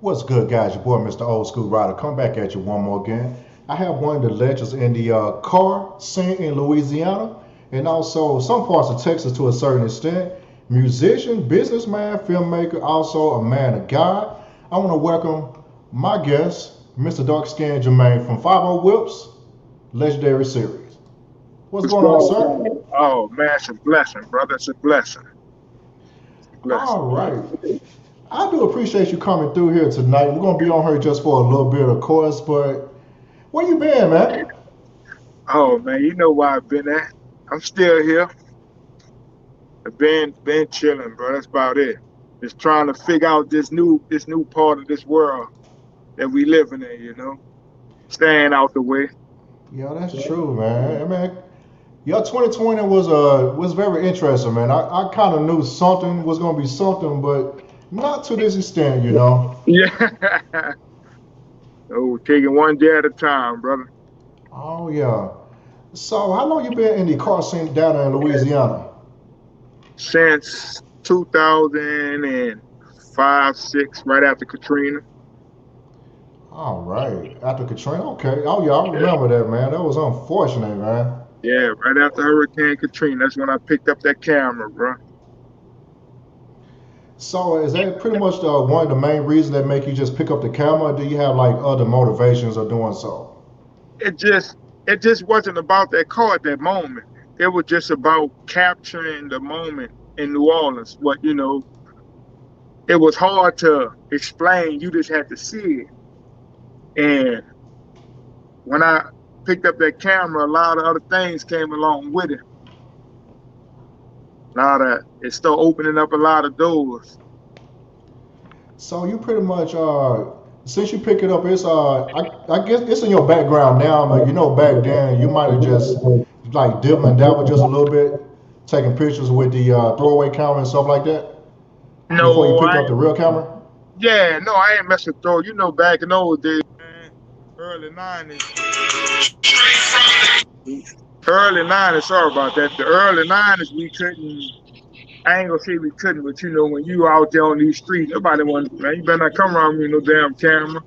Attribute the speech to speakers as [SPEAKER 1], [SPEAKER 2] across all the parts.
[SPEAKER 1] What's good, guys? Your boy, Mr. Old School Ryder, come back at you one more again. I have one of the legends in the car scene in Louisiana and also some parts of Texas to a certain extent. Musician, businessman, filmmaker, also a man of God. I want to welcome my guest, Mr. Dark Skin Jermaine from 50 Whips Legendary Series. What's
[SPEAKER 2] What's
[SPEAKER 1] going on,
[SPEAKER 2] going
[SPEAKER 1] sir?
[SPEAKER 2] on? Oh man, it's a blessing, brother. It's a blessing. Blessing.
[SPEAKER 1] All right. I do appreciate you coming through here tonight. We're going to be on here just for a little bit, of course, but where you been, man?
[SPEAKER 2] Oh man, you know where I've been at. I'm still here. I've been chilling, bro. That's about it. Just trying to figure out this new part of this world that we living in. Staying out the way.
[SPEAKER 1] Yeah, that's true, man. I mean, yeah, 2020 was very interesting, man. I kind of knew something was gonna be something, but not to this extent, you know.
[SPEAKER 2] Yeah. Oh, taking one day at a time, brother.
[SPEAKER 1] Oh yeah. So how long you been in the car scene down there in Louisiana?
[SPEAKER 2] Since 2005, six, right after Katrina.
[SPEAKER 1] All right, after Katrina. Okay. Oh yeah, I remember that, man. That was unfortunate, man.
[SPEAKER 2] Yeah, right after Hurricane Katrina, that's when I picked up that camera, bro.
[SPEAKER 1] So is that pretty much one of the main reasons that make you just pick up the camera? Or do you have like other motivations of doing so?
[SPEAKER 2] It just it just wasn't about that car at that moment. It was just about capturing the moment in New Orleans. It was hard to explain. You just had to see it. And when I picked up that camera, a lot of other things came along with it. A lot of it started opening up a lot of doors.
[SPEAKER 1] So you pretty much since you pick it up, it's I guess it's in your background now, but you know back then you might have just like dibble and dabble just a little bit, taking pictures with the throwaway camera and stuff like that before you
[SPEAKER 2] No,
[SPEAKER 1] picked up the real camera.
[SPEAKER 2] yeah, no, I ain't messing with throw. Back in those days, man, early '90s. Early '90s, sorry about that. The early '90s, we couldn't. I ain't gonna say we couldn't, but when you out there on these streets, nobody want, man. You better not come around me with no damn camera.
[SPEAKER 1] Oh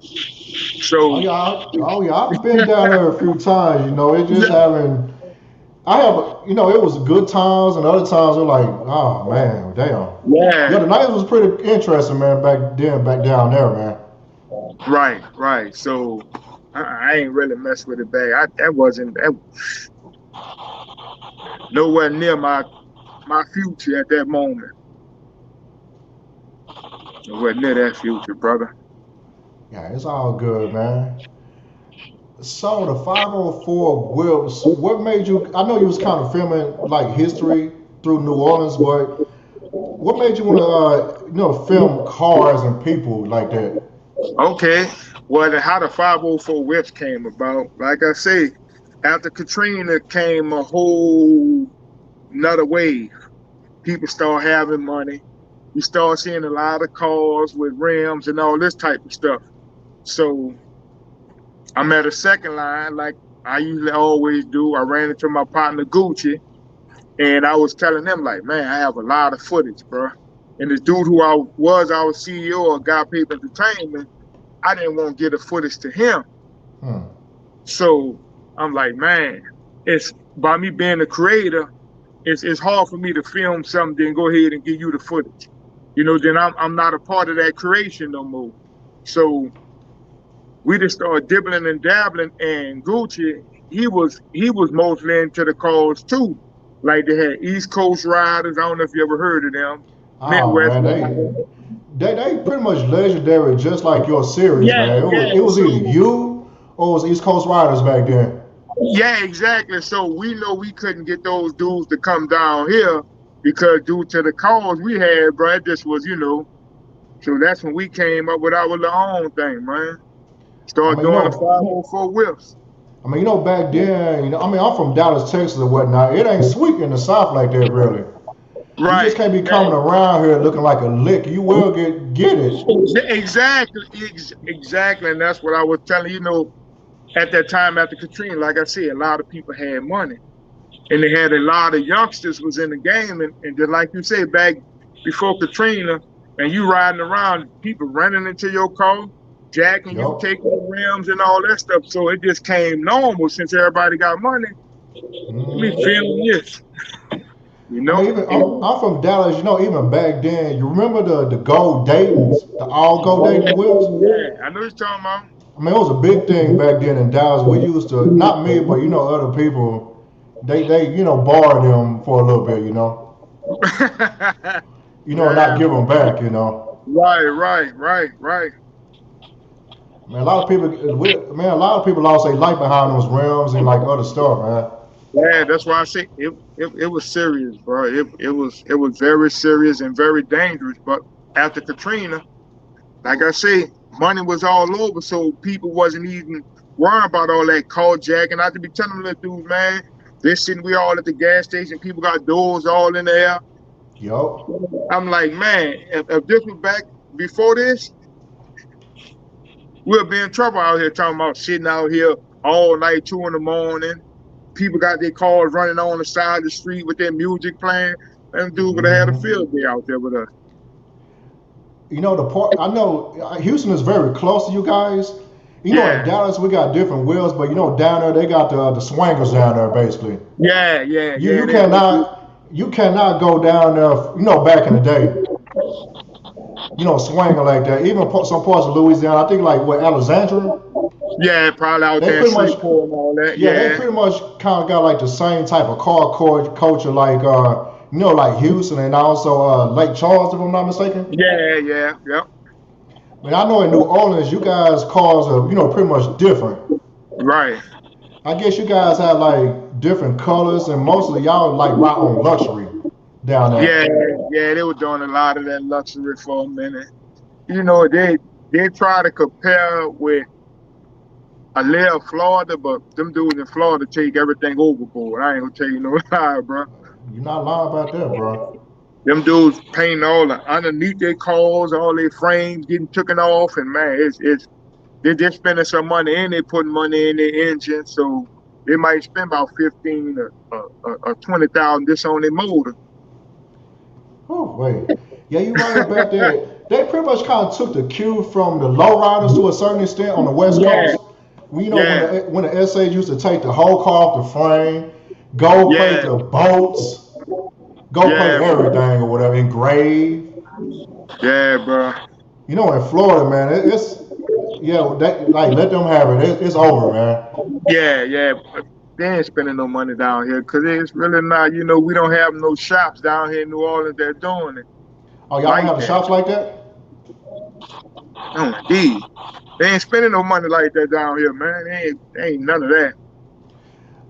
[SPEAKER 2] So,
[SPEAKER 1] yeah, oh yeah, I've been down there a few times. You know, it just
[SPEAKER 2] yeah,
[SPEAKER 1] having. I have, you know, it was good times and other times were like, oh man, damn. Yeah,
[SPEAKER 2] yeah,
[SPEAKER 1] the night was pretty interesting, man. Back then, back down there, man.
[SPEAKER 2] right, right. So, I ain't really mess with it back. That wasn't that nowhere near my future at that moment. Nowhere near that future, brother.
[SPEAKER 1] Yeah, it's all good, man. So the 504 Whips, what made you? I know you was kind of filming like history through New Orleans, but what made you want to, film cars and people like that?
[SPEAKER 2] Okay. Well, how the 504 whips came about, like I say, after Katrina came a whole another wave. People start having money. You start seeing a lot of cars with rims and all this type of stuff. So I'm at a second line, like I usually always do. I ran into my partner Gucci, and I was telling them like, man, I have a lot of footage, bro. And this dude who I was our CEO of God Paper Entertainment, I didn't want to get the footage to him.
[SPEAKER 1] Hmm.
[SPEAKER 2] So I'm like, man, it's by me being a creator, it's hard for me to film something, then go ahead and give you the footage. Then I'm not a part of that creation no more. So we just started dibbling and dabbling, and Gucci, he was mostly into the cars too. Like they had East Coast Riders. I don't know if you ever heard of them.
[SPEAKER 1] Oh
[SPEAKER 2] Midwest
[SPEAKER 1] man,
[SPEAKER 2] Riders.
[SPEAKER 1] they pretty much legendary, just like your series,
[SPEAKER 2] Yeah,
[SPEAKER 1] man.
[SPEAKER 2] yeah.
[SPEAKER 1] It was either
[SPEAKER 2] So
[SPEAKER 1] you or it was East Coast Riders back then.
[SPEAKER 2] yeah, exactly. So we know we couldn't get those dudes to come down here because due to the cause we had, bro, it just was. So that's when we came up with our little own thing, man.
[SPEAKER 1] I
[SPEAKER 2] Start
[SPEAKER 1] mean, you
[SPEAKER 2] doing the
[SPEAKER 1] know,
[SPEAKER 2] 504 whips.
[SPEAKER 1] back then, I mean, I'm from Dallas, Texas, or whatnot. It ain't sweet in the South like that, really. You just
[SPEAKER 2] Right.
[SPEAKER 1] can't be
[SPEAKER 2] Yeah.
[SPEAKER 1] coming around here looking like a lick. You will get it.
[SPEAKER 2] Exactly. Exactly. And that's what I was telling at that time after Katrina. Like I said, a lot of people had money, and they had a lot of youngsters was in the game, and just like you said, back before Katrina, and you riding around, people running into your car, jacking you,
[SPEAKER 1] Yup.
[SPEAKER 2] taking the rims and all that stuff. So it just came normal since everybody got money. Me
[SPEAKER 1] Hmm.
[SPEAKER 2] feeling this, you
[SPEAKER 1] I mean,
[SPEAKER 2] know?
[SPEAKER 1] even I'm from Dallas. You know, even back then, you remember the gold Dayton's, the all gold Dayton whips.
[SPEAKER 2] Yeah, I know what you're talking about.
[SPEAKER 1] I mean, it was a big thing back then in Dallas. We used to, not me, but you know, other people. They borrow them for a little bit. Not
[SPEAKER 2] Yeah,
[SPEAKER 1] give them back.
[SPEAKER 2] right.
[SPEAKER 1] Man, a lot of people, man, a lot of people lost their life behind those rims and like other stuff, man.
[SPEAKER 2] Yeah, that's why I say it was serious, bro. It was very serious and very dangerous. But after Katrina, like I say, money was all over, so people wasn't even worrying about all that carjacking. I had to be telling them, dude, man, this sitting we all at the gas station, people got doors all in the air.
[SPEAKER 1] Yup.
[SPEAKER 2] I'm like, man, if this was back before this, we'll be in trouble out here talking about sitting out here all night, 2 in the morning. People got their cars running on the side of the street with their music playing. Them dudes would have had a
[SPEAKER 1] Hmm.
[SPEAKER 2] field day out there with us.
[SPEAKER 1] The part I know, Houston is very close to you guys. In
[SPEAKER 2] Yeah,
[SPEAKER 1] Dallas we got different wheels, but down there they got the swangers down there basically. You
[SPEAKER 2] yeah.
[SPEAKER 1] you cannot go down there. Back in the day, swinging like that. Even some parts of Louisiana, I think like with Alexandria,
[SPEAKER 2] Yeah, probably out
[SPEAKER 1] they
[SPEAKER 2] there in
[SPEAKER 1] pretty much,
[SPEAKER 2] Shreveport and all that.
[SPEAKER 1] yeah, they
[SPEAKER 2] Yeah,
[SPEAKER 1] pretty much kind of got like the same type of car culture like like Houston and also Lake Charles, if I'm not mistaken.
[SPEAKER 2] yep.
[SPEAKER 1] But I know in New Orleans, you guys cars are pretty much different.
[SPEAKER 2] Right.
[SPEAKER 1] I guess you guys have like different colors, and mostly y'all like ride on luxury down there.
[SPEAKER 2] Yeah, yeah, they were doing a lot of that luxury for a minute. They try to compare with a little Florida, but them dudes in Florida take everything overboard. I ain't gonna tell you no lie, bro.
[SPEAKER 1] You're not lying about that, bro.
[SPEAKER 2] Them dudes painting all the underneath their cars, all their frames getting taken off, and man, it's they're just spending some money and they putting money in their engine, so they might spend about 15 or 20,000 just on their motor.
[SPEAKER 1] Oh wait, yeah, you're right about that. They pretty much kind of took the cue from the lowriders to a certain extent on the West
[SPEAKER 2] Yeah,
[SPEAKER 1] Coast. When
[SPEAKER 2] yeah,
[SPEAKER 1] the essays used to take the whole car off the frame, go plate
[SPEAKER 2] yeah,
[SPEAKER 1] the bolts, go plate
[SPEAKER 2] yeah, bro.
[SPEAKER 1] everything or whatever, engrave.
[SPEAKER 2] Yeah, bro.
[SPEAKER 1] In Florida, man, it's yeah, like let them have it. It's over, man.
[SPEAKER 2] Yeah. They ain't spending no money down here because it's really not, we don't have no shops down here in New Orleans that are doing it
[SPEAKER 1] Oh, y'all don't
[SPEAKER 2] like
[SPEAKER 1] have the
[SPEAKER 2] that.
[SPEAKER 1] shops like that?
[SPEAKER 2] Oh, indeed. They ain't spending no money like that down here, man. They ain't none of that.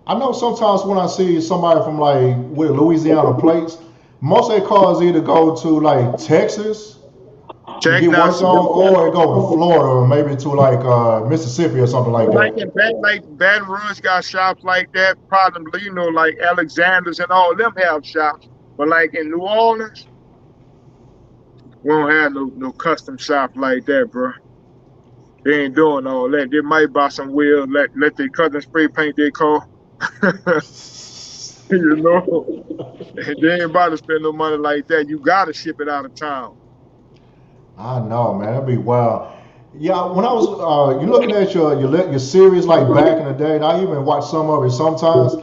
[SPEAKER 1] I know sometimes when I see somebody from like with Louisiana plates, most of their cars either go to like Texas to
[SPEAKER 2] Check
[SPEAKER 1] get
[SPEAKER 2] now,
[SPEAKER 1] worked on, or it go to Florida or maybe to like Mississippi or something like
[SPEAKER 2] like
[SPEAKER 1] that.
[SPEAKER 2] in like Baton Rouge got shops like that. Probably, like Alexander's and all them have shops. But like in New Orleans, we don't have no custom shop like that, bro. They ain't doing all that. They might buy some wheels, let their cousin spray paint their car. you know, they ain't about to spend no money like that. You gotta ship it out of town.
[SPEAKER 1] I know, man, that'd be wild. Yeah, when I was you looking at your series like back in the day, and I even watch some of it sometimes.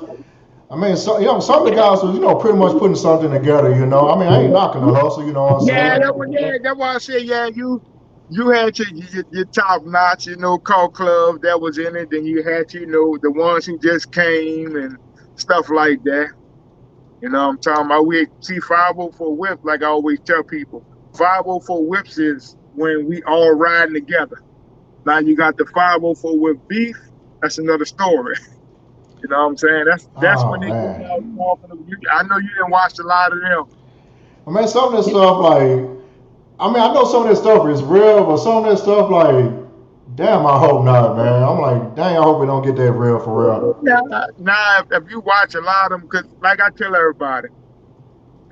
[SPEAKER 1] I mean, some of the guys was pretty much putting something together. I mean, I ain't knocking the hustle. You know what I'm
[SPEAKER 2] Yeah,
[SPEAKER 1] saying?
[SPEAKER 2] that's why I say, yeah, you had your top notch, call club that was in it. Then you had, the ones who just came and stuff like that. I'm talking about we see 504 whips, like I always tell people. 504 whips is when we all riding together. Now you got the 504 whip beef, that's another story. You know what I'm saying? That's when
[SPEAKER 1] Oh
[SPEAKER 2] they get
[SPEAKER 1] man,
[SPEAKER 2] out talking to you. I know you didn't watch a lot of them.
[SPEAKER 1] I mean, some of this stuff like, I mean, I know some of this stuff is real, but some of this stuff like, damn, I hope not, man. I'm like, dang, I hope we don't get that real for real.
[SPEAKER 2] Yeah. Now, if you watch a lot of them, because like I tell everybody,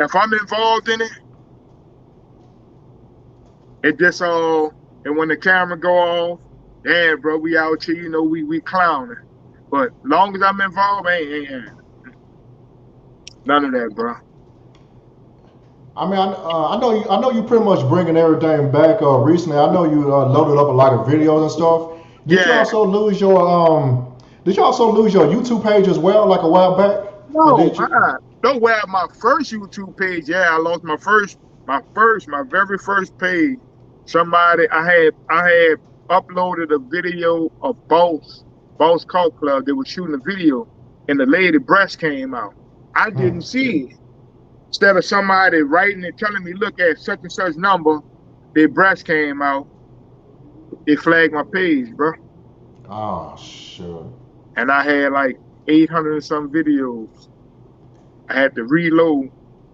[SPEAKER 2] if I'm involved in it, it just all, and when the camera go off, yeah, bro, we out here, we clowning. But long as I'm involved, ain't none of that, bro.
[SPEAKER 1] I mean, I know you pretty much bringing everything back. Recently, I know you loaded up a lot of videos and stuff. Did you
[SPEAKER 2] Yeah.
[SPEAKER 1] also lose your Did you also lose your YouTube page as well, like a while back? Or
[SPEAKER 2] No,
[SPEAKER 1] did you?
[SPEAKER 2] don't wear my first YouTube page. Yeah, I lost my very first page. I had uploaded a video of Boss Cult Club. They were shooting a video, and the lady breast came out. I
[SPEAKER 1] Hmm.
[SPEAKER 2] didn't see it. Instead of somebody writing and telling me, look at such and such number, their breast came out. They flagged my page, bro.
[SPEAKER 1] Oh, sure.
[SPEAKER 2] And I had like 800 and some videos. I had to reload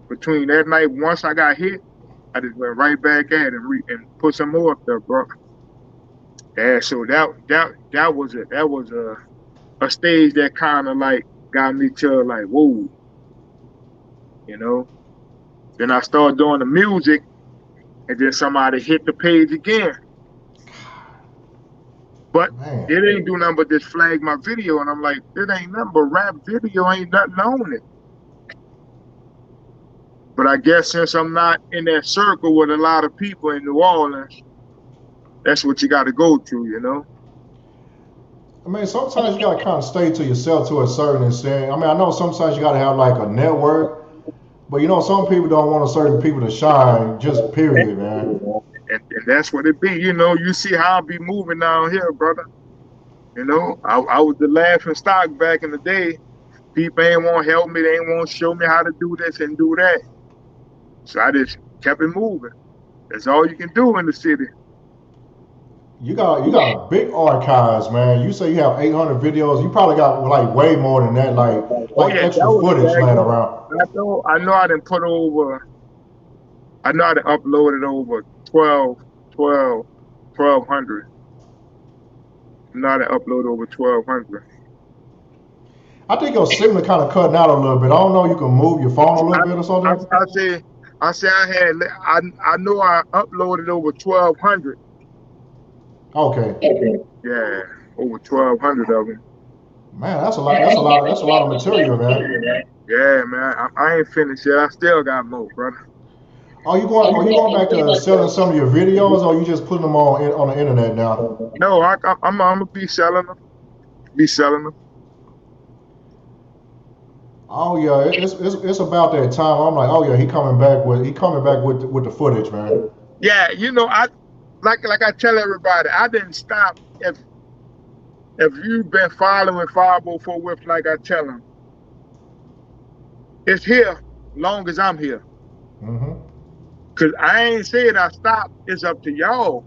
[SPEAKER 2] between that night. Once I got hit, I just went right back at it and put some more up there, bro. Yeah, so that was it. That was a stage that kind of like got me to like, whoa, you know. Then I started doing the music, and then somebody hit the page again, but
[SPEAKER 1] Man.
[SPEAKER 2] it ain't do nothing but just flag my video, and I'm like, it ain't nothing but rap video, ain't nothing on it. But I guess since I'm not in that circle with a lot of people in New Orleans, that's what you got to go to, you know.
[SPEAKER 1] I mean, sometimes you gotta kind of stay to yourself to a certain extent. I mean, I know sometimes you gotta have like a network, but you know, some people don't want a certain people to shine. Just period, man.
[SPEAKER 2] And that's what it be. You know, you see how I be moving down here, brother. You know, I was the laughing stock back in the day. People ain't want to help me. They ain't want to show me how to do this and do that. So I just kept it moving. That's all you can do in the city.
[SPEAKER 1] You got a big archives, man. You say you have 800 videos. You probably got like way more than that,
[SPEAKER 2] Oh
[SPEAKER 1] like
[SPEAKER 2] yeah, that
[SPEAKER 1] extra
[SPEAKER 2] was
[SPEAKER 1] footage
[SPEAKER 2] back
[SPEAKER 1] laying
[SPEAKER 2] then.
[SPEAKER 1] around.
[SPEAKER 2] I didn't put over. I know I done uploaded over 12, 12, 1200. I know I done uploaded over 1200.
[SPEAKER 1] I think your signal kind of cutting out a little bit. I don't know. You can move your phone a little bit or
[SPEAKER 2] I,
[SPEAKER 1] something.
[SPEAKER 2] I say I know I uploaded over 1200.
[SPEAKER 1] Okay,
[SPEAKER 2] Yeah, over 1200 of them.
[SPEAKER 1] man, that's a lot. That's a lot. That's a lot of material, man.
[SPEAKER 2] Yeah, man, I ain't finished yet. I still got more, brother.
[SPEAKER 1] Are you going back to selling some of your videos, or you just putting them on the internet now?
[SPEAKER 2] No, I'm gonna be selling them. Be selling them.
[SPEAKER 1] Oh yeah, it's about that time. I'm like, oh yeah, he coming back with the footage, man.
[SPEAKER 2] Yeah, you know, I like I tell everybody, I didn't stop. If you've been following 504 Whips, like I tell them, it's here long as I'm here.
[SPEAKER 1] Hmm.
[SPEAKER 2] Cause I ain't said I stopped. It's up to y'all.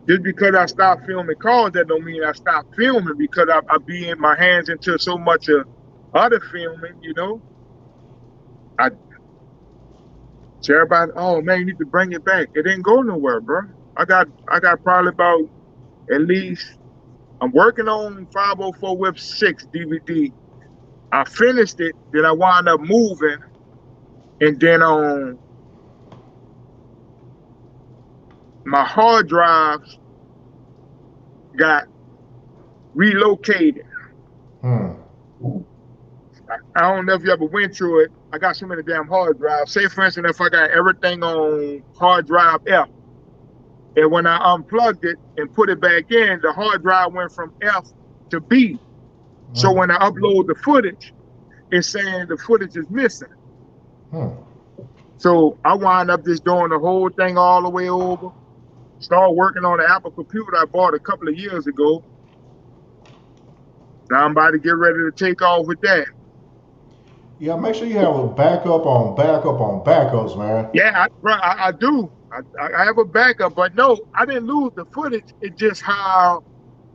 [SPEAKER 2] Just because I stopped filming cars, that don't mean I stopped filming because I be in my hands into so much of other filming, you know. I tell everybody, oh man, you need to bring it back. It didn't go nowhere, bro. I got probably about at least I'm working on 504 Whip 6 DVD. I finished it, then I wound up moving, and then on my hard drives got relocated.
[SPEAKER 1] Hmm.
[SPEAKER 2] I don't know if you ever went through it. I got so many damn hard drives. Say, for instance, if I got everything on hard drive F, and when I unplugged it and put it back in, the hard drive went from F to B. So
[SPEAKER 1] Hmm.
[SPEAKER 2] when I upload the footage, it's saying the footage is missing.
[SPEAKER 1] Hmm.
[SPEAKER 2] So I wind up just doing the whole thing all the way over. Start working on the Apple computer I bought a couple of years ago. Now I'm about to get ready to take off with that.
[SPEAKER 1] Yeah, make sure you have a backup on backup on backups, man.
[SPEAKER 2] Yeah, I do. I have a backup, but no, I didn't lose the footage. It's just how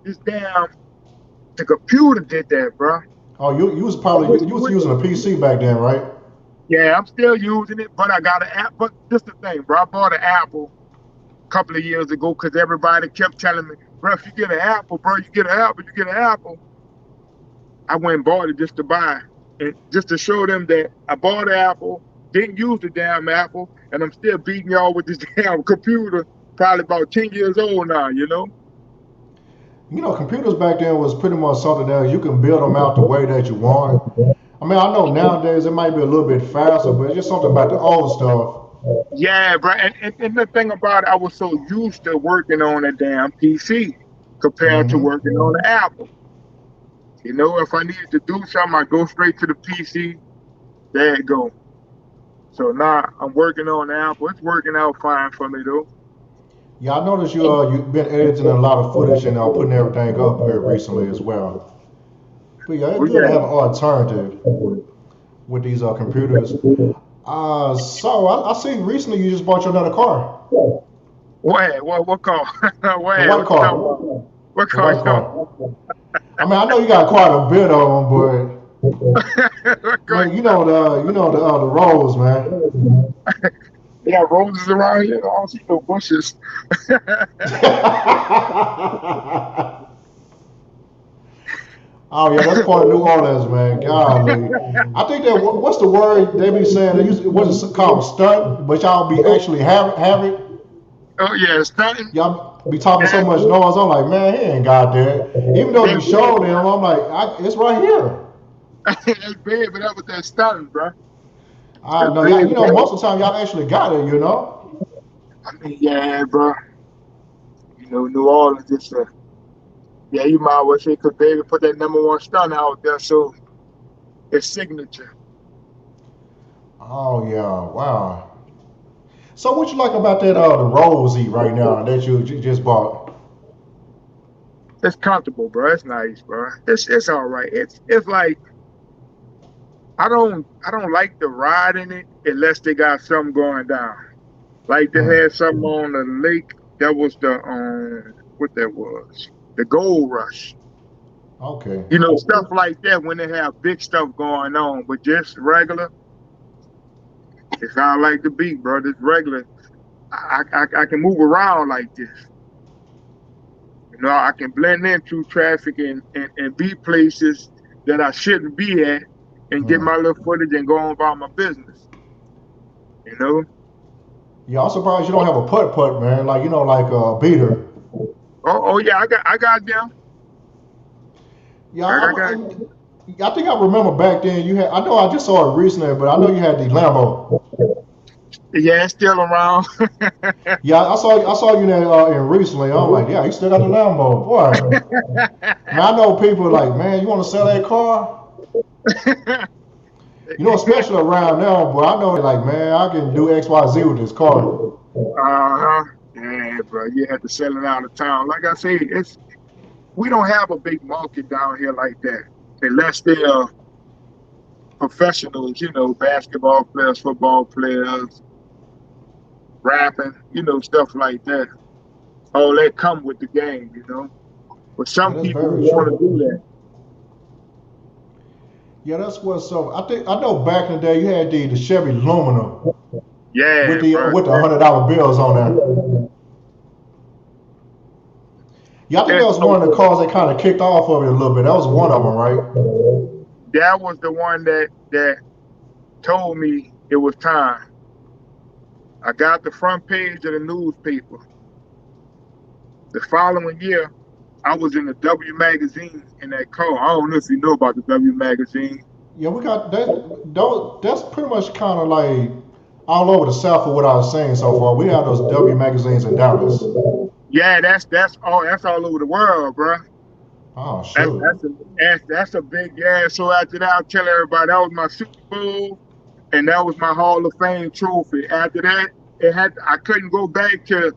[SPEAKER 2] this damn the computer did that, bro.
[SPEAKER 1] Oh, you was
[SPEAKER 2] I
[SPEAKER 1] probably
[SPEAKER 2] was
[SPEAKER 1] you was
[SPEAKER 2] quick.
[SPEAKER 1] using a PC back then, right?
[SPEAKER 2] Yeah, I'm still using it, but I got an app. But this the thing, bro. I bought an Apple a couple of years ago because everybody kept telling me, bro, if you get an Apple, bro, you get an Apple, you get an Apple. I went and bought it just to buy and just to show them that I bought an Apple, didn't use the damn Apple, and I'm still beating y'all with this damn computer, probably about 10 years old now, you know?
[SPEAKER 1] You know, computers back then was pretty much something else. You can build them out the way that you want. I mean, I know nowadays it might be a little bit faster, but it's just something about the old stuff.
[SPEAKER 2] Yeah, bro. And the thing about it, I was so used to working on a damn PC compared to
[SPEAKER 1] Hmm.
[SPEAKER 2] working on the Apple. You know, if I needed to do something, I go straight to the PC. There it go. So now I'm working on the Apple. It's working out fine for me though.
[SPEAKER 1] Yeah, I noticed you've been editing a lot of footage and putting everything up here recently as well. But yeah, it's
[SPEAKER 2] Oh
[SPEAKER 1] good to
[SPEAKER 2] yeah.
[SPEAKER 1] have an alternative with these computers. So I seen recently you just bought you another car,
[SPEAKER 2] What car?
[SPEAKER 1] the
[SPEAKER 2] What
[SPEAKER 1] white
[SPEAKER 2] you talking
[SPEAKER 1] car,
[SPEAKER 2] about? What
[SPEAKER 1] the
[SPEAKER 2] car
[SPEAKER 1] white
[SPEAKER 2] you talking
[SPEAKER 1] car. I mean, I know you got quite a bit of them,
[SPEAKER 2] about? What
[SPEAKER 1] but
[SPEAKER 2] car
[SPEAKER 1] man,
[SPEAKER 2] you talking
[SPEAKER 1] the roles, man.
[SPEAKER 2] about? They got roses around here. I don't see no bushes.
[SPEAKER 1] Oh yeah, that's part of New Orleans, man. Golly, I think that what's the word they be saying? They use what's it called stunt, but y'all be actually have it.
[SPEAKER 2] Oh yeah, stunting.
[SPEAKER 1] Y'all be talking so
[SPEAKER 2] Yeah,
[SPEAKER 1] much noise. I'm like, man, he ain't got that. Even though
[SPEAKER 2] they
[SPEAKER 1] you
[SPEAKER 2] big.
[SPEAKER 1] showed him, I'm like, it's right here.
[SPEAKER 2] They big, but that was that stunting, bro.
[SPEAKER 1] I
[SPEAKER 2] That's
[SPEAKER 1] know,
[SPEAKER 2] big.
[SPEAKER 1] y'all. You know, most of the time y'all actually got it. You know.
[SPEAKER 2] I mean, yeah, bro. You know, New Orleans is yeah. You might well say because David put that number one stunner out there, so it's signature.
[SPEAKER 1] Oh yeah, wow. So what you like about that the Rosie right now that you just bought?
[SPEAKER 2] It's comfortable, bro. It's nice, bro. It's all right. It's like I don't like the ride in it unless they got something going down. Like they
[SPEAKER 1] Hmm.
[SPEAKER 2] had something on the lake. That was the what that was. The gold rush.
[SPEAKER 1] Okay.
[SPEAKER 2] You know, stuff like that when they have big stuff going on, but just regular, it's not like the beat, bro. This regular. I can move around like this. You know, I can blend in through traffic and be places that I shouldn't be at and get
[SPEAKER 1] Hmm.
[SPEAKER 2] my little footage and go on about my business. You know?
[SPEAKER 1] Yeah, I'm surprised you don't have a putt putt, man. Like like a beater.
[SPEAKER 2] Oh yeah, I got them.
[SPEAKER 1] Yeah,
[SPEAKER 2] I got
[SPEAKER 1] I think I remember back then you had. I know I just saw it recently, but I know you had the Lambo.
[SPEAKER 2] yeah, it's still around.
[SPEAKER 1] Yeah, I saw you there in recently. I'm like, yeah, you still got the Lambo, boy. Man, I know people like, man, you want to sell that car? You know, especially around now, but I know like, man, I can do X, Y, Z with this car.
[SPEAKER 2] Uh-huh. Yeah, bro. You had to sell it out of town. Like I say, it's we don't have a big market down here like that. Unless they're professionals, you know, basketball players, football players, rapping, you know, stuff like that. All that come with the game, you know. But
[SPEAKER 1] Yeah,
[SPEAKER 2] some
[SPEAKER 1] that's
[SPEAKER 2] people
[SPEAKER 1] very
[SPEAKER 2] who want to
[SPEAKER 1] true.
[SPEAKER 2] do that.
[SPEAKER 1] Yeah, that's what's up. I know back in the day you had the Chevy Lumina
[SPEAKER 2] Yeah, bro.
[SPEAKER 1] with the $100 bills on there. Yeah, I think that
[SPEAKER 2] It's
[SPEAKER 1] was
[SPEAKER 2] so
[SPEAKER 1] one of the cars that kind of kicked off of it a little bit. That was one of them, right?
[SPEAKER 2] that was the one that told me it was time. I got the front page of the newspaper. The following year, I was in the W magazine in that car. I don't know if you know about the W magazine.
[SPEAKER 1] Yeah, we got that. That's pretty much kind of like all over the South for what I was saying so far. We have those W magazines in Dallas.
[SPEAKER 2] Yeah, that's all over the world, bro.
[SPEAKER 1] Oh
[SPEAKER 2] That's
[SPEAKER 1] shoot!
[SPEAKER 2] that's a that's a big yeah. So after that, I'll tell everybody that was my Super Bowl and that was my Hall of Fame trophy. After that, I couldn't go back to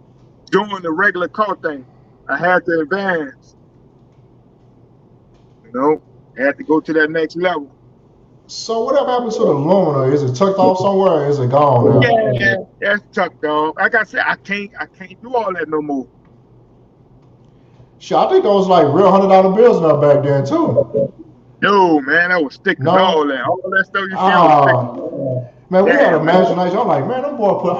[SPEAKER 2] doing the regular car thing. I had to advance, you know. I had to go to that next level.
[SPEAKER 1] So whatever happened to the Lumina? Is it tucked off somewhere? Or is it gone now?
[SPEAKER 2] Yeah, that's tucked off. Like I said, I can't do all that no more.
[SPEAKER 1] Shit, I think those like real $100 bills now back then too.
[SPEAKER 2] No, man, that was stickers, all
[SPEAKER 1] No,
[SPEAKER 2] that. All that stuff you see, I was stickers.
[SPEAKER 1] ah, man, we had
[SPEAKER 2] Yeah, man.
[SPEAKER 1] imagination. I'm like, man, them boy put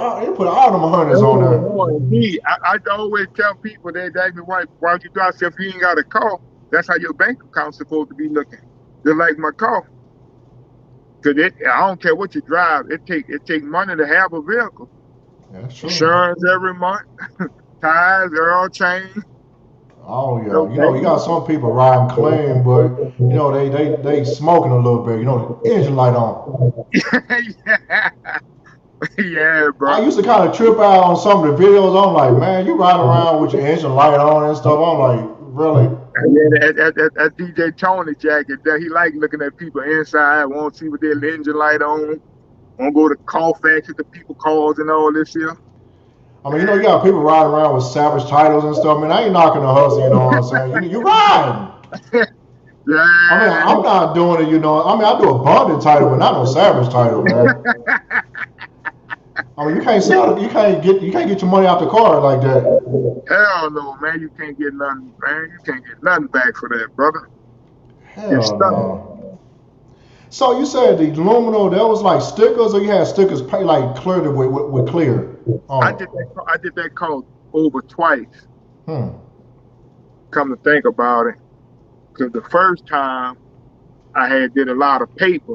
[SPEAKER 1] all them hundreds on
[SPEAKER 2] Oh,
[SPEAKER 1] there.
[SPEAKER 2] boy, me. I always tell people they ask me why don't you do? I say if you ain't got a car, that's how your bank account's supposed to be looking. Just like my car. Cause I don't care what you drive, it take money to have a vehicle.
[SPEAKER 1] Yeah, that's true.
[SPEAKER 2] Insurance every month, tires, oil change.
[SPEAKER 1] Oh
[SPEAKER 2] No
[SPEAKER 1] yeah, you got
[SPEAKER 2] banging.
[SPEAKER 1] some people riding clean, but they smoking a little bit. The engine light on.
[SPEAKER 2] Yeah, yeah,
[SPEAKER 1] I
[SPEAKER 2] bro.
[SPEAKER 1] used to kind of trip out on some of the videos. I'm like, man, you riding around with your engine light on and stuff. I'm like, really?
[SPEAKER 2] Yeah, that DJ Tony jacket there, he like looking at people inside, want to see what their engine light on, want to go to Carfax at the people cars and all this here.
[SPEAKER 1] I mean, you got people riding around with savage titles and stuff. Man, I ain't knocking the hustle. You know what I'm saying? You riding. I mean,
[SPEAKER 2] Yeah,
[SPEAKER 1] I'm not doing it. I mean, I do a bonded title, but not no savage title, man. I mean, you can't sell, you can't get your money out the car like that.
[SPEAKER 2] hell no, man, you can't get nothing, man. You can't get nothing back for that, brother. You're
[SPEAKER 1] Hell
[SPEAKER 2] stuck.
[SPEAKER 1] no. So you said the aluminum, that was like stickers, or you had stickers pay like clear with clear on it?
[SPEAKER 2] I did that call over twice.
[SPEAKER 1] Hmm.
[SPEAKER 2] Come to think about it, because the first time I had did a lot of paper,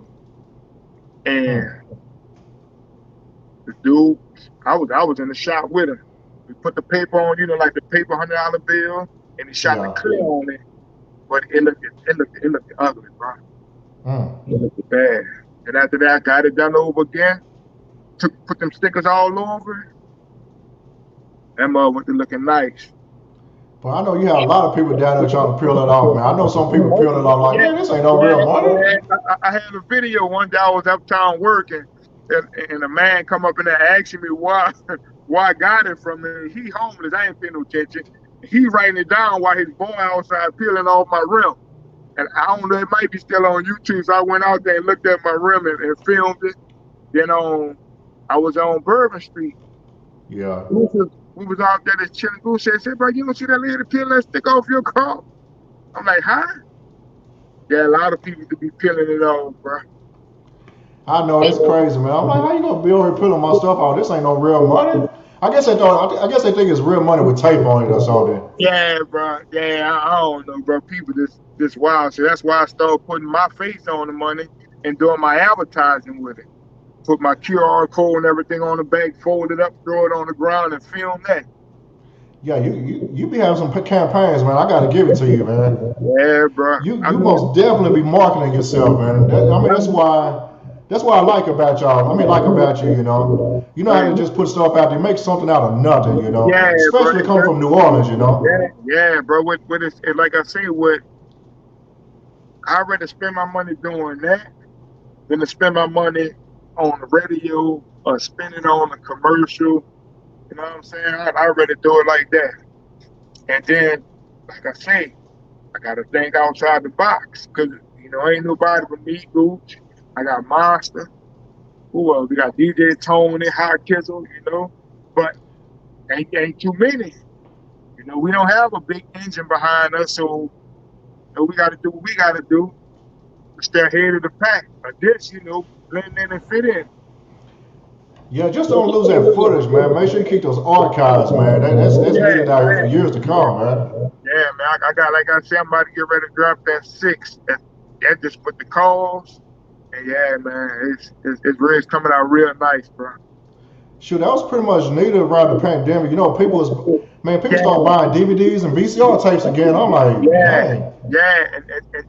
[SPEAKER 2] and
[SPEAKER 1] Hmm.
[SPEAKER 2] the dude, I was in the shop with him. We put the paper on, like the paper $100 bill, and he shot the
[SPEAKER 1] Yeah.
[SPEAKER 2] clear on it, but it looked ugly, bro.
[SPEAKER 1] Hmm.
[SPEAKER 2] It looked bad. And after that, I got it done over again. Put them stickers all over it. That mug went to looking nice.
[SPEAKER 1] But I know you have a lot of people down there trying to peel it off, man. I know some people
[SPEAKER 2] Oh,
[SPEAKER 1] peel it off like,
[SPEAKER 2] yeah,
[SPEAKER 1] man, this ain't no
[SPEAKER 2] yeah,
[SPEAKER 1] real money.
[SPEAKER 2] yeah. I had a video one day. I was uptown working, and a man come up in there asking me why I got it from him. He homeless. I ain't paying no attention. He writing it down while his boy outside peeling off my rim. And I don't know, it might be still on YouTube. So I went out there and looked at my rim and filmed it. Then I was on Bourbon Street.
[SPEAKER 1] Yeah.
[SPEAKER 2] We was out there just chilling. Goose said, bro, you don't see that lady peeling that stick off your car? I'm like, huh? Yeah, a lot of people could be peeling it off, bro.
[SPEAKER 1] I know it's crazy, man. I'm like, how you gonna be over here peeling my stuff off? This ain't no real money. I guess they think it's real money with tape on it or something.
[SPEAKER 2] Yeah, bro. Yeah, I don't know, bro. People this wild. So that's why I started putting my face on the money and doing my advertising with it. Put my QR code and everything on the back, fold it up, throw it on the ground, and film that.
[SPEAKER 1] Yeah, you be having some campaigns, man. I gotta give it to you, man.
[SPEAKER 2] Yeah, bro.
[SPEAKER 1] You most definitely be marketing yourself, man. I mean, that's why I like about y'all. I mean, like about you, You know how to just put stuff out there, make something out of nothing,
[SPEAKER 2] Yeah, bro.
[SPEAKER 1] Especially coming from New Orleans.
[SPEAKER 2] Yeah, yeah, bro. With this, like I say, I'd rather spend my money doing that than to spend my money on the radio or spend it on a commercial. You know what I'm saying? I'd rather do it like that. And then, like I say, I got to think outside the box because, ain't nobody but me, Gooch. I got Monster. Who else? We got DJ Tony, High Kizzle, but ain't too many. We don't have a big engine behind us, so we got to do what we got to do to stay ahead of the pack. But this, blend in and fit in.
[SPEAKER 1] Yeah, just don't lose that footage, man. Make sure you keep those archives, man. That's
[SPEAKER 2] Yeah,
[SPEAKER 1] needed out here for
[SPEAKER 2] yeah,
[SPEAKER 1] years to come, man.
[SPEAKER 2] yeah, man. I got, like I said, I'm about to get ready to drop that 6. That just with the calls. And yeah, man, it's really coming out real nice, bro.
[SPEAKER 1] Shoot, that was pretty much needed around the pandemic. People
[SPEAKER 2] Yeah,
[SPEAKER 1] start buying DVDs and VCR tapes again. I'm like,
[SPEAKER 2] yeah,
[SPEAKER 1] dang.
[SPEAKER 2] yeah.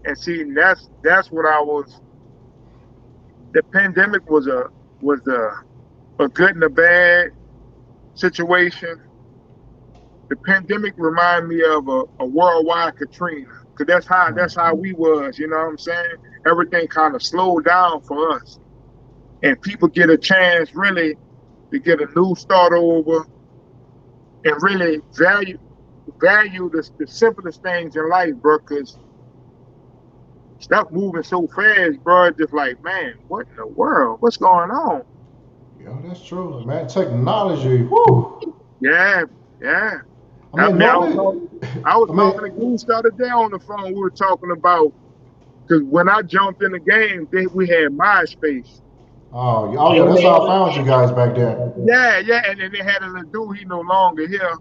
[SPEAKER 2] And see, that's what I was. The pandemic was a good and a bad situation. The pandemic reminded me of a worldwide Katrina, because that's how we was. You know what I'm saying? Everything kind of slowed down for us, and people get a chance really to get a new start over and really value the simplest things in life, bro. Because stuff moving so fast, bro. Just like, man, what in the world? What's going on?
[SPEAKER 1] Yeah, that's true, man. Technology, whoo.
[SPEAKER 2] Yeah, yeah.
[SPEAKER 1] I
[SPEAKER 2] I
[SPEAKER 1] mean,
[SPEAKER 2] mean,
[SPEAKER 1] normally,
[SPEAKER 2] I was
[SPEAKER 1] I
[SPEAKER 2] talking to
[SPEAKER 1] mean,
[SPEAKER 2] Goose the other day on the phone. We were talking about because when I jumped in the game, we had MySpace.
[SPEAKER 1] oh yeah, that's how I found you guys back then.
[SPEAKER 2] Yeah, yeah, and then they had a little dude. He no longer here.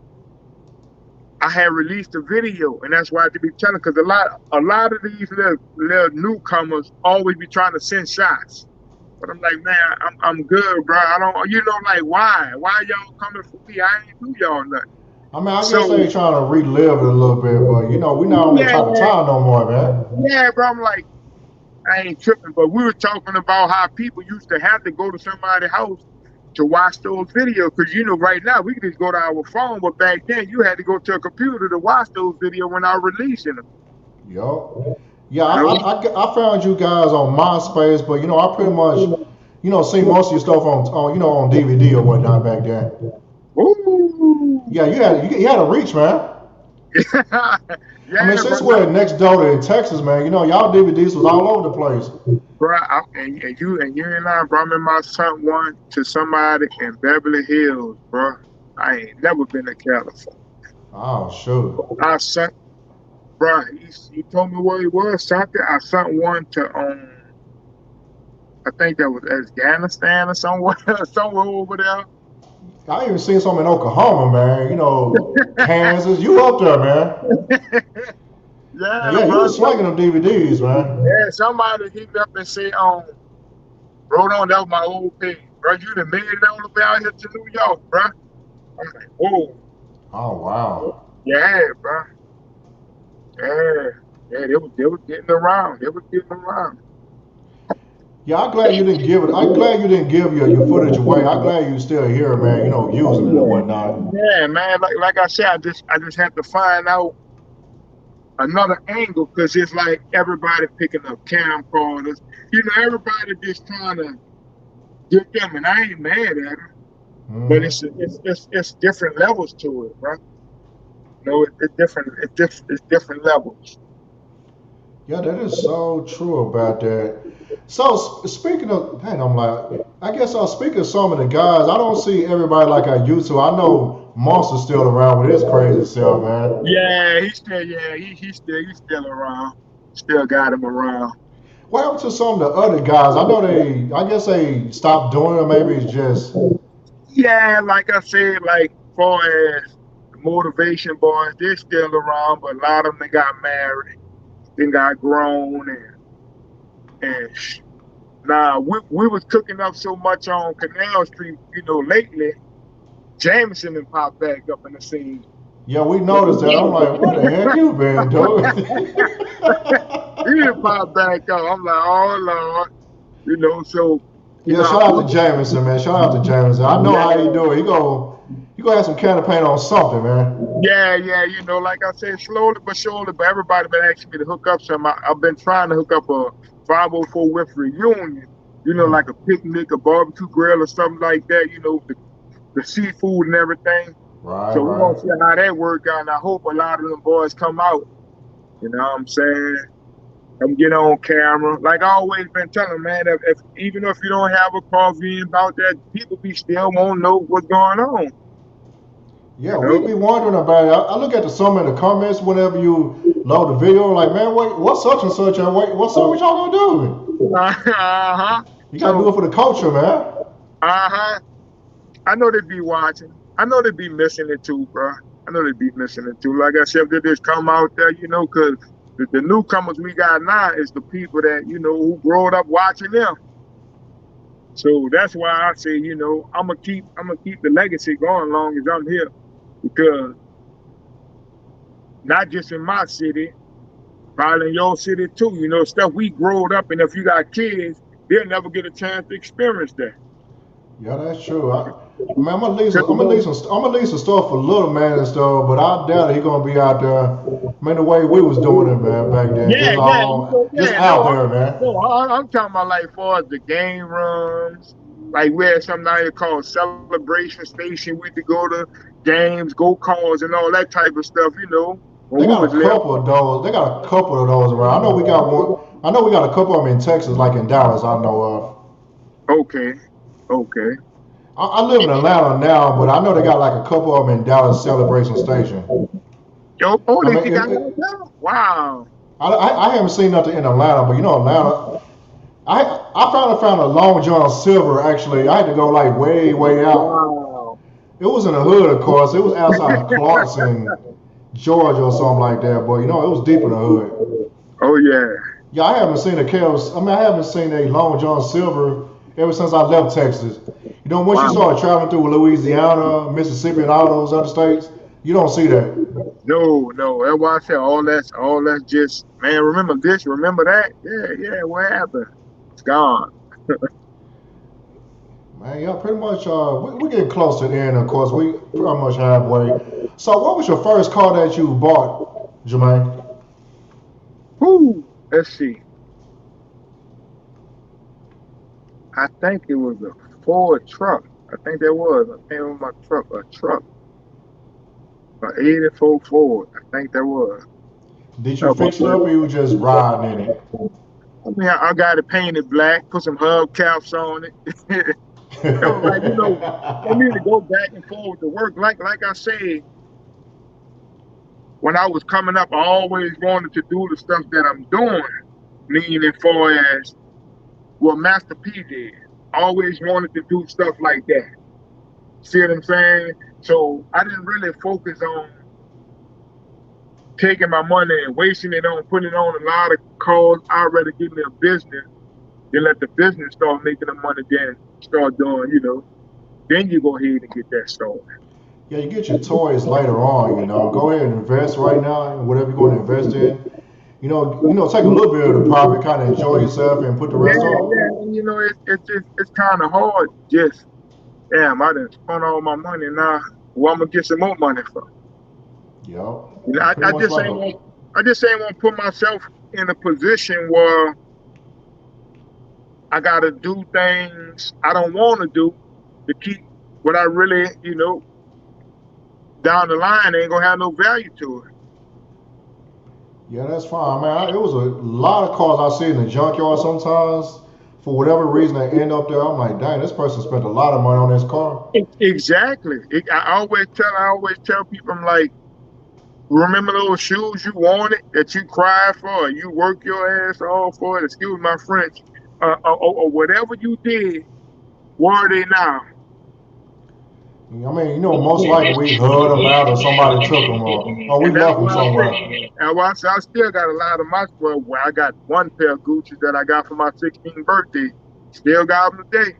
[SPEAKER 2] I had released a video, and that's why I have to be telling because a lot of these little newcomers always be trying to send shots. But I'm like, man, I'm good, bro. I don't, like, why y'all coming for me? I ain't do y'all nothing.
[SPEAKER 1] I mean, I guess
[SPEAKER 2] So
[SPEAKER 1] they trying to relive it a little bit, but you know, we not on that
[SPEAKER 2] yeah,
[SPEAKER 1] type of time no more, man.
[SPEAKER 2] yeah, bro. I'm like, I ain't tripping, but we were talking about how people used to have to go to somebody's house to watch those videos. Because you know, right now we can just go to our phone, but back then you had to go to a computer to watch those videos when I was releasing them.
[SPEAKER 1] Yo. Yeah,
[SPEAKER 2] You know?
[SPEAKER 1] I found you guys on MySpace, but you know, I pretty much, you know, seen most of your stuff on you know, on DVD or whatnot back then.
[SPEAKER 2] Ooh.
[SPEAKER 1] Yeah, you had a reach, man. I mean,
[SPEAKER 2] Yeah, bro.
[SPEAKER 1] since we're next door to Texas, man, you know, y'all DVDs was all over the place.
[SPEAKER 2] Bro, and you and I brought me my son one to somebody in Beverly Hills, bro. I ain't never been to California.
[SPEAKER 1] Oh, shoot.
[SPEAKER 2] I sent, bro. He told me where he was. Something. I sent one to I think that was Afghanistan or somewhere, somewhere over there.
[SPEAKER 1] I even seen some in Oklahoma, man. You know, Kansas. You up there, man. And
[SPEAKER 2] Yeah,
[SPEAKER 1] yeah, you
[SPEAKER 2] bro.
[SPEAKER 1] was slinging them DVDs, man.
[SPEAKER 2] Yeah, somebody hit me up and said, wrote on that was my old page, bro. You done made it all the way out here to New York, bro. I'm like, whoa,
[SPEAKER 1] Oh, wow.
[SPEAKER 2] yeah, bro. Yeah, yeah, they were getting around. They were getting around.
[SPEAKER 1] Yeah, I'm glad you didn't give it. I'm glad you didn't give your footage away. I'm glad you still here, man. You know, using it and whatnot.
[SPEAKER 2] Yeah, man. Like I said, I just have to find out another angle because it's like everybody picking up camcorders. You know, everybody just trying to get them, and I ain't mad at them. But
[SPEAKER 1] Hmm.
[SPEAKER 2] it's different levels to it, bro. No, it's different. It's different levels.
[SPEAKER 1] Yeah, that is so true about that. So speaking of, dang, I'm like, I guess I'll speak of some of the guys. I don't see everybody like I used to. I know Monster's still around with his crazy self, man.
[SPEAKER 2] He's still around. Still got him around.
[SPEAKER 1] What happened to some of the other guys? I know I guess they stopped doing it. Maybe it's just,
[SPEAKER 2] Yeah, like I said, like far as the motivation boys, they're still around, but a lot of them they got married, then got grown, and now we was cooking up so much on Canal Street, lately. Jameson and popped back up in the scene.
[SPEAKER 1] yeah, we noticed that. I'm like, where the heck you been,
[SPEAKER 2] He
[SPEAKER 1] dude?
[SPEAKER 2] didn't pop back up. I'm like, oh Lord, so
[SPEAKER 1] Yeah, shout out to Jameson, man. Shout out to Jameson. I know how he
[SPEAKER 2] yeah,
[SPEAKER 1] do it. He go have some candy paint on something, man.
[SPEAKER 2] yeah, like I said, slowly but surely. But everybody been asking me to hook up some. I've been trying to hook up a 504 with reunion.
[SPEAKER 1] Mm.
[SPEAKER 2] Like a picnic, a barbecue grill, or something like that. The seafood and everything.
[SPEAKER 1] Right,
[SPEAKER 2] So we're gonna
[SPEAKER 1] right.
[SPEAKER 2] see how that work out. And I hope a lot of them boys come out. You know what I'm saying? Come get on camera. Like I always been telling, man, if even if you don't have a car view about that, people be still won't know what's going on.
[SPEAKER 1] Yeah,
[SPEAKER 2] You
[SPEAKER 1] we
[SPEAKER 2] know?
[SPEAKER 1] be wondering about it. I look at some of the comments whenever you load the video, like, man, wait, what's such and such, and wait, what's up? What y'all gonna do?
[SPEAKER 2] Uh-huh.
[SPEAKER 1] You gotta do
[SPEAKER 2] So,
[SPEAKER 1] it for the culture, man.
[SPEAKER 2] uh-huh. I know they be watching. I know they be missing it too, bro. I know they be missing it too. Like I said, they just come out there, because the newcomers we got now is the people that, who growed up watching them. So that's why I say, I'm gonna keep the legacy going as long as I'm here. Because not just in my city, probably in your city too, stuff we growed up and if you got kids, they'll never get a chance to experience that.
[SPEAKER 1] Yeah, that's true. I mean, I'm gonna leave some stuff for little man and stuff, but I doubt he gonna be out there. I mean, the way we was doing it, man, back then,
[SPEAKER 2] Yeah, yeah,
[SPEAKER 1] just
[SPEAKER 2] yeah.
[SPEAKER 1] out there, man.
[SPEAKER 2] No, I'm talking about like far as the game rooms. Like we had something out here called Celebration Station. We could go to games, go cars, and all that type of stuff. When
[SPEAKER 1] They
[SPEAKER 2] we
[SPEAKER 1] got
[SPEAKER 2] was
[SPEAKER 1] a
[SPEAKER 2] little.
[SPEAKER 1] couple of those. They got a couple of those around. I know we got one. I know we got a couple of them in Texas, like in Dallas. I know of.
[SPEAKER 2] Okay, okay.
[SPEAKER 1] I live in Atlanta now, but I know they got like a couple of them in Dallas Celebration Station.
[SPEAKER 2] Yo,
[SPEAKER 1] I
[SPEAKER 2] they
[SPEAKER 1] mean,
[SPEAKER 2] got like that? Wow.
[SPEAKER 1] I haven't seen nothing in Atlanta, but you know Atlanta. I found a Long John Silver actually. I had to go like way out.
[SPEAKER 2] Wow.
[SPEAKER 1] It was in the hood, of course. It was outside of Clarkson, Georgia, or something like that. But you know, it was deep in the hood.
[SPEAKER 2] Oh yeah.
[SPEAKER 1] Yeah, I haven't seen a Kels. I mean, I haven't seen a Long John Silver ever since I left Texas. You know, once you
[SPEAKER 2] Wow.
[SPEAKER 1] start traveling through Louisiana, Mississippi, and all those other states, You don't see that.
[SPEAKER 2] No, no. That's why I said all that's just man. Remember this, remember that. Yeah, yeah. What happened? It's gone.
[SPEAKER 1] Man, yeah, pretty much. We're getting close to the end. Of course, we pretty much halfway. So, what was your first car that you bought, Jermaine?
[SPEAKER 2] Whoo. Let's see. I think it was a Ford truck. I think that was. I think it was my truck. A truck. An '84 Ford. I think that was.
[SPEAKER 1] Did you
[SPEAKER 2] That was
[SPEAKER 1] fix it
[SPEAKER 2] my
[SPEAKER 1] up, or
[SPEAKER 2] first.
[SPEAKER 1] you just riding in it?
[SPEAKER 2] I mean, I got it painted black. Put some hubcaps on it. It was like for me to go back and forth to work. Like I said, when I was coming up, I always wanted to do the stuff that I'm doing. Meaning, as far as what Master P did, I always wanted to do stuff like that. See what I'm saying? So I didn't really focus on taking my money and wasting it on putting it on a lot of calls. I'd rather give me a business than let the business start making the money, then start doing. Then you go ahead and get that started.
[SPEAKER 1] Yeah, you get your toys later on. Go ahead and invest right now in whatever you're going to invest in. Take a little bit of the profit, kind of enjoy yourself, and put the
[SPEAKER 2] Yeah,
[SPEAKER 1] rest up.
[SPEAKER 2] yeah. And it's kind of hard. Just damn, I done spent all my money now. Well, I'm gonna get some more money from.
[SPEAKER 1] It's
[SPEAKER 2] I,
[SPEAKER 1] pretty
[SPEAKER 2] I
[SPEAKER 1] much
[SPEAKER 2] just
[SPEAKER 1] like
[SPEAKER 2] ain't
[SPEAKER 1] a.
[SPEAKER 2] want. I just ain't want to put myself in a position where I gotta do things I don't want to do to keep what I really, down the line ain't gonna have no value to it.
[SPEAKER 1] Yeah, that's fine, man. It was a lot of cars I see in the junkyard sometimes. For whatever reason, they end up there. I'm like, dang, this person spent a lot of money on this car.
[SPEAKER 2] Exactly. I always tell people, I'm like, remember those shoes you wanted that you cried for, or you worked your ass off for it? Excuse my French, or whatever you did. Where are they now?
[SPEAKER 1] I mean, most likely we heard them out or somebody took them or we
[SPEAKER 2] And that's
[SPEAKER 1] left them
[SPEAKER 2] why I say,
[SPEAKER 1] somewhere.
[SPEAKER 2] and why I say I still got a lot of my well, where I got one pair of Gucci's that I got for my 16th birthday. Still got them today.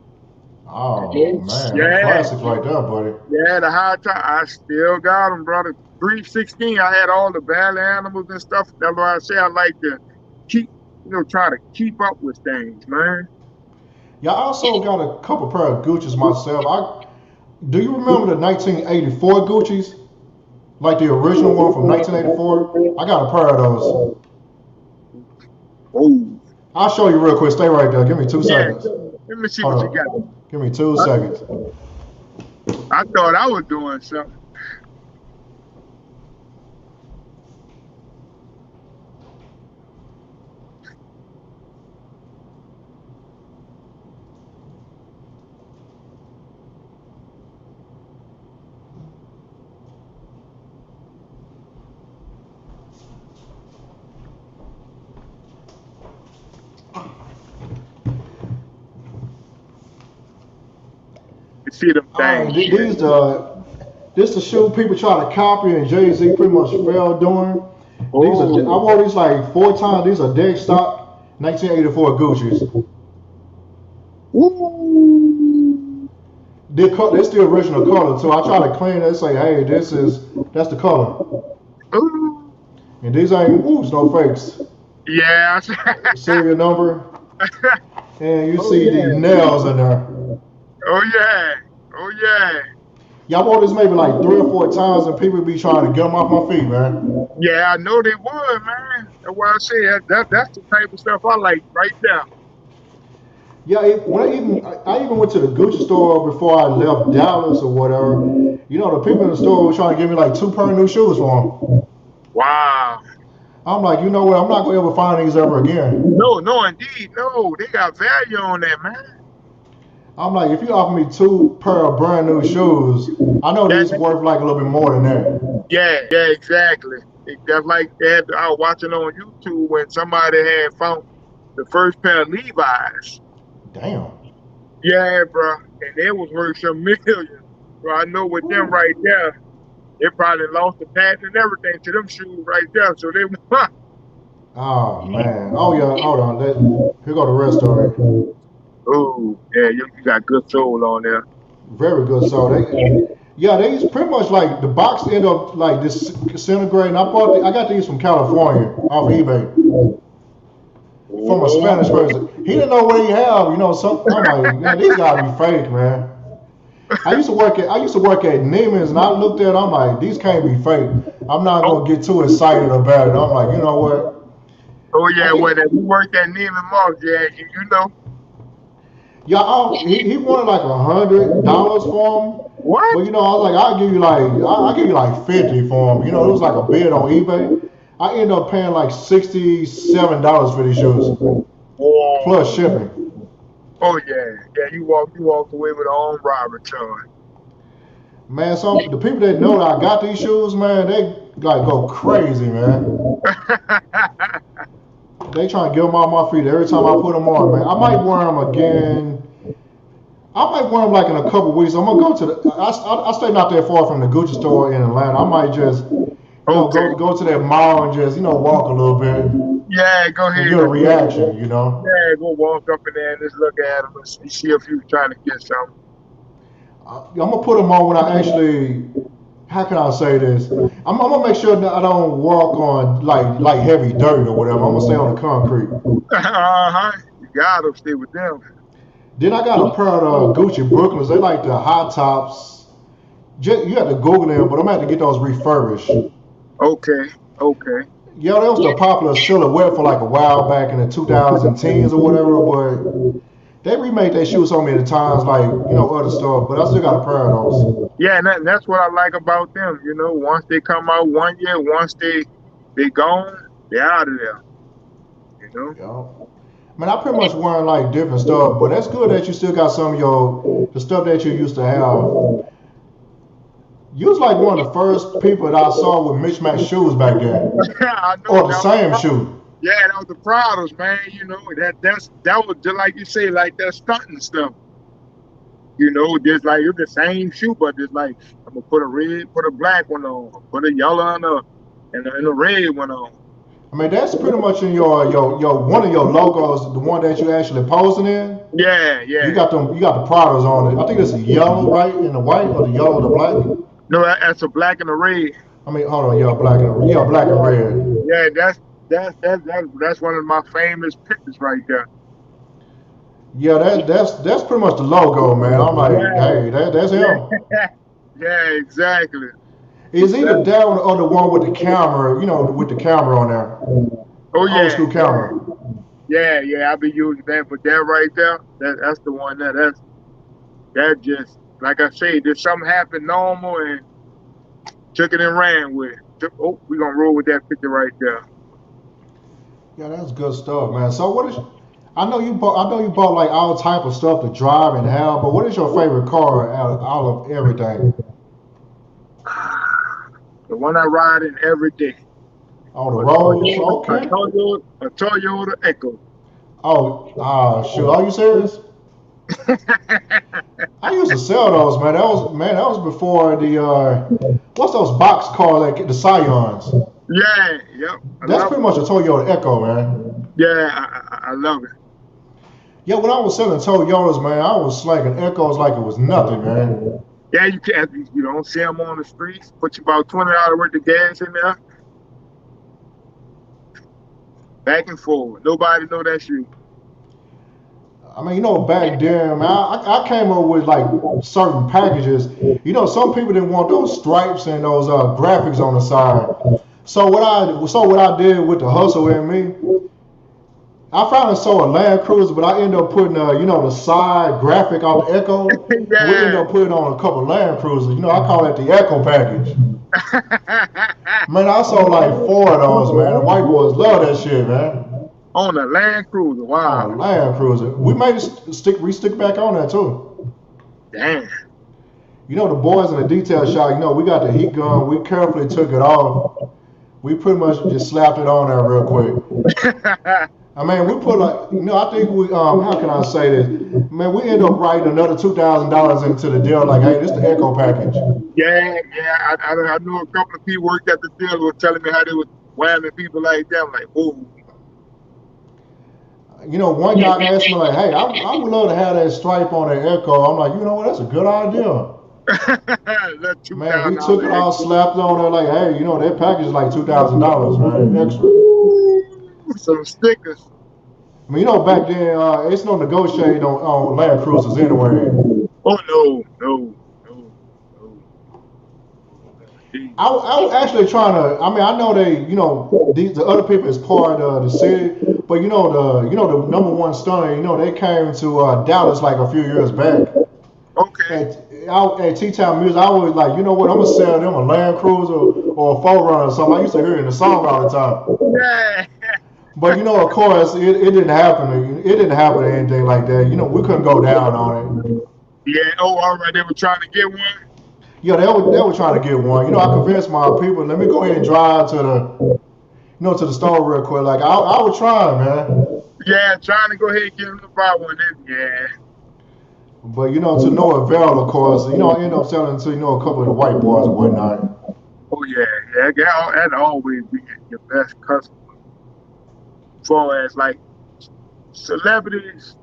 [SPEAKER 1] Oh man, them
[SPEAKER 2] Yeah,
[SPEAKER 1] classics right there, buddy.
[SPEAKER 2] yeah, the high top. I still got them, brother. 316. I had all the bad animals and stuff. That's why I say I like to try to keep up with things, man.
[SPEAKER 1] Yeah, I also got a couple pair of Gucci's myself. Do you remember the 1984 Gucci's? Like the original one from 1984? I got a pair of those.
[SPEAKER 2] Oh,
[SPEAKER 1] I'll show you real quick. Stay right there. Give me two
[SPEAKER 2] yeah.
[SPEAKER 1] seconds.
[SPEAKER 2] Let me see
[SPEAKER 1] Hold
[SPEAKER 2] what you got.
[SPEAKER 1] up. Give me 2 seconds.
[SPEAKER 2] I, I thought I was doing something. You see them
[SPEAKER 1] All right,
[SPEAKER 2] things.
[SPEAKER 1] this the shoe people try to copy and Jay Z pretty much fell doing. I
[SPEAKER 2] Oh,
[SPEAKER 1] wore these like 4 times. These are dead stock 1984 Gucci's.
[SPEAKER 2] woo.
[SPEAKER 1] It's the original color, so I try to clean it and say, hey, that's the color.
[SPEAKER 2] Ooh.
[SPEAKER 1] And these ain't no fakes.
[SPEAKER 2] Yeah.
[SPEAKER 1] Serial number, and you
[SPEAKER 2] Oh
[SPEAKER 1] see the
[SPEAKER 2] yeah.
[SPEAKER 1] nails in there.
[SPEAKER 2] Oh yeah. Oh yeah.
[SPEAKER 1] Y'all wore this maybe like 3 or 4 times, and people be trying to get them off my feet, man.
[SPEAKER 2] Yeah, I know they would, man. That's why I said that's the type of stuff I like right there.
[SPEAKER 1] Yeah, when I even went to the Gucci store before I left Dallas or whatever. The people in the store were trying to give me like 2 pair of new shoes for them.
[SPEAKER 2] Wow.
[SPEAKER 1] I'm like, you know what? I'm not gonna ever find these ever again.
[SPEAKER 2] No, no, indeed, no. They got value on that, man.
[SPEAKER 1] I'm like, if you offer me 2 pair of brand new shoes, I know
[SPEAKER 2] That,
[SPEAKER 1] these worth like a little bit more than that.
[SPEAKER 2] yeah, yeah, exactly. That's like I was watching on YouTube when somebody had found the first pair of Levi's.
[SPEAKER 1] Damn.
[SPEAKER 2] Yeah, bro, and they was worth some millions. So I know with them
[SPEAKER 1] Woo.
[SPEAKER 2] right there, they probably lost the patent and everything to them shoes right there. So they,
[SPEAKER 1] Oh man. Oh yeah. Hold on. Here go the rest story.
[SPEAKER 2] oh yeah, you got good soul on there.
[SPEAKER 1] Very good. So Yeah, these pretty much like the box end up like disintegrating. I got these from California off eBay from a Spanish
[SPEAKER 2] Oh,
[SPEAKER 1] person. He didn't know what he had. Some I'm like, man, these gotta be fake, man. I used to work at Neiman's, and I looked at it, I'm like, these can't be fake. I'm not
[SPEAKER 2] oh,
[SPEAKER 1] gonna get too excited about it. I'm like, you know what?
[SPEAKER 2] oh
[SPEAKER 1] I
[SPEAKER 2] yeah. Well,
[SPEAKER 1] think
[SPEAKER 2] if you worked at Neiman Marcus, yeah, you know
[SPEAKER 1] yeah, he wanted like $100 for them.
[SPEAKER 2] what?
[SPEAKER 1] But I was like, I'll give you like 50 for them. It was like a bid on eBay. I ended up paying like $67 for these shoes plus
[SPEAKER 2] Whoa.
[SPEAKER 1] shipping.
[SPEAKER 2] Oh yeah, yeah. You walked away with an armed robbery charge.
[SPEAKER 1] Man, some the people that know that I got these shoes, man, they like go crazy, man. They trying to get them off my feet every time I put them on, man. I might wear them again. I might wear them like in a couple weeks. I'm gonna go to the. I stay not that far from the Gucci store in Atlanta. I might just,
[SPEAKER 2] Okay.
[SPEAKER 1] go to that mall and just, walk a little bit
[SPEAKER 2] Yeah, go
[SPEAKER 1] and
[SPEAKER 2] ahead.
[SPEAKER 1] get a reaction.
[SPEAKER 2] Yeah, go walk up in there and just look at them and see if you trying to get something.
[SPEAKER 1] I'm gonna put them on when I actually. How can I say this? I'm gonna make sure that I don't walk on like heavy dirt or whatever. I'm gonna stay on the concrete.
[SPEAKER 2] Uh-huh. You gotta stay with them.
[SPEAKER 1] Then I got a pair of Gucci Brooklyns. They like the high tops. You have to Google them, but I'm gonna have to get those refurbished.
[SPEAKER 2] Okay. Okay.
[SPEAKER 1] Yeah, that was the popular silhouette for like a while back in the 2010s or whatever, but they remade their shoes so many times, like, other stuff, but I still got a pair of those.
[SPEAKER 2] Yeah, and that's what I like about them. Once they come out 1 year, once they gone, they out of there. You know.
[SPEAKER 1] Yeah. Man, I pretty much wearing like different stuff, but that's good that you still got some of the stuff that you used to have. You was like one of the first people that I saw with mismatched shoes back then,
[SPEAKER 2] I know
[SPEAKER 1] or the
[SPEAKER 2] that.
[SPEAKER 1] same shoe.
[SPEAKER 2] Yeah, that was the Prados, man. That was just like you say, like that stunting stuff. Just like it's the same shoe, but it's like I'm gonna put a black one on, put a yellow on, and a red one on.
[SPEAKER 1] I mean, that's pretty much in your one of your logos, the one that you actually posing in.
[SPEAKER 2] Yeah,
[SPEAKER 1] You
[SPEAKER 2] yeah.
[SPEAKER 1] got them. You got the Prados on it. I think it's the yellow, right, and the white, or the yellow, the black.
[SPEAKER 2] No, that's a black and a red.
[SPEAKER 1] I mean, hold on, black and red.
[SPEAKER 2] Yeah, that's one of my famous pictures right there.
[SPEAKER 1] Yeah, that's pretty much the logo, man. I'm like, hey, that's him.
[SPEAKER 2] Yeah, yeah, exactly.
[SPEAKER 1] It's either that or the one with the camera, with the camera on there,
[SPEAKER 2] Oh
[SPEAKER 1] the old
[SPEAKER 2] yeah,
[SPEAKER 1] school camera.
[SPEAKER 2] yeah. I be using that, but that right there, that's the one that just like I say, did something happen normal and took it and ran with it. Oh, we gonna roll with that picture right there.
[SPEAKER 1] Yeah, that's good stuff, man. So what is? I know you bought like all type of stuff to drive and have, but what is your favorite car out of all of everything?
[SPEAKER 2] The one I ride in every day.
[SPEAKER 1] On the
[SPEAKER 2] A
[SPEAKER 1] roads,
[SPEAKER 2] Toyota, a
[SPEAKER 1] okay.
[SPEAKER 2] Toyota, a Toyota Echo.
[SPEAKER 1] Oh, shoot, are you serious? I used to sell those, man. That was before the what's those box cars like the Scions?
[SPEAKER 2] Yeah, yep. I
[SPEAKER 1] That's
[SPEAKER 2] love
[SPEAKER 1] pretty
[SPEAKER 2] it.
[SPEAKER 1] much a Toyota Echo, man.
[SPEAKER 2] Yeah, I love it.
[SPEAKER 1] Yeah, when I was selling Toyotas, man, I was slanging Echoes like it was nothing, man.
[SPEAKER 2] Yeah, you can't. You don't see them on the streets. Put you about $20 worth of gas in there, back and forward. Nobody know that's you.
[SPEAKER 1] I mean, back then, man, I came up with like certain packages. Some people didn't want those stripes and those graphics on the side. So what I did with the hustle in me, I finally saw a Land Cruiser, but I ended up putting the side graphic on the Echo. And we ended
[SPEAKER 2] Yeah.
[SPEAKER 1] up putting on a couple Land Cruisers. I call it the Echo package. Man, I sold like four of those, man. The white boys love that shit, man.
[SPEAKER 2] On a Land Cruiser.
[SPEAKER 1] On
[SPEAKER 2] Wow.
[SPEAKER 1] a Land Cruiser. We made it stick back on that too.
[SPEAKER 2] Damn.
[SPEAKER 1] The boys in the detail shop, we got the heat gun. We carefully took it off. We pretty much just slapped it on there real quick. I mean, we put like, I think we, how can I say this? Man, we end up writing another $2,000 into the deal. Like, hey, this is the Echo package.
[SPEAKER 2] Yeah. I know a couple of people worked at the dealer were telling me how they was whamming people like that. I'm like, oh.
[SPEAKER 1] One guy asked me like, hey, I would love to have that stripe on that Echo. I'm like, you know what? That's a good idea.
[SPEAKER 2] That
[SPEAKER 1] Man, we
[SPEAKER 2] $2,000
[SPEAKER 1] took it all
[SPEAKER 2] extra.
[SPEAKER 1] slapped on there like, hey, that package is like $2,000, man, extra.
[SPEAKER 2] Ooh, some stickers.
[SPEAKER 1] I mean, back then, it's no negotiating on Land Cruisers anyway.
[SPEAKER 2] Oh no, no, no, no, no, indeed.
[SPEAKER 1] I was actually trying to. I mean, I know they, the other people is part of the city, but the number one stunner, they came to Dallas like a few years back.
[SPEAKER 2] Okay.
[SPEAKER 1] At T-Town Music, I was like, you know what, I'm gonna sell them a Land Cruiser or a 4Runner or something. I used to hear it in the song all the time.
[SPEAKER 2] Yeah.
[SPEAKER 1] But of course, it didn't happen. It didn't happen or anything like that. We couldn't go down on it.
[SPEAKER 2] Yeah. Oh, all right. They were trying to get one.
[SPEAKER 1] Yeah, they were trying to get one. I convinced my people, let me go ahead and drive to the store real quick. Like I was trying, man.
[SPEAKER 2] Yeah, trying to go ahead and get them to buy one. Yeah.
[SPEAKER 1] But to no avail, of course. I end up selling to a couple of the white boys and whatnot.
[SPEAKER 2] Oh yeah, yeah. That always be your best customer. As far as like celebrities,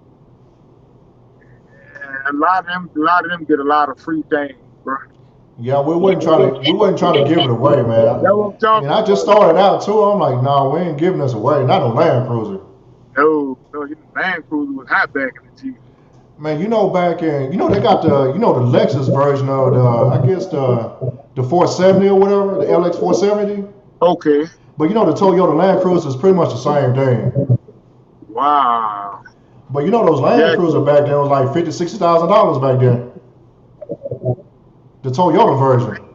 [SPEAKER 2] a lot of them get a lot of free things, bro.
[SPEAKER 1] Yeah, we wasn't trying to give it away, man.
[SPEAKER 2] That's what I'm
[SPEAKER 1] And
[SPEAKER 2] talking
[SPEAKER 1] I just
[SPEAKER 2] about.
[SPEAKER 1] started out too. I'm like, no, we ain't giving this away. Not a Land Cruiser.
[SPEAKER 2] No, no, Land Cruiser was hot back in the G.
[SPEAKER 1] Man, back in, they got the Lexus version of I guess the 470 or whatever, the LX 470.
[SPEAKER 2] Okay.
[SPEAKER 1] But the Toyota Land Cruiser is pretty much the same thing.
[SPEAKER 2] Wow.
[SPEAKER 1] But those Land
[SPEAKER 2] Yeah.
[SPEAKER 1] Cruiser back then was like $50,000, $60,000 back then. The Toyota version.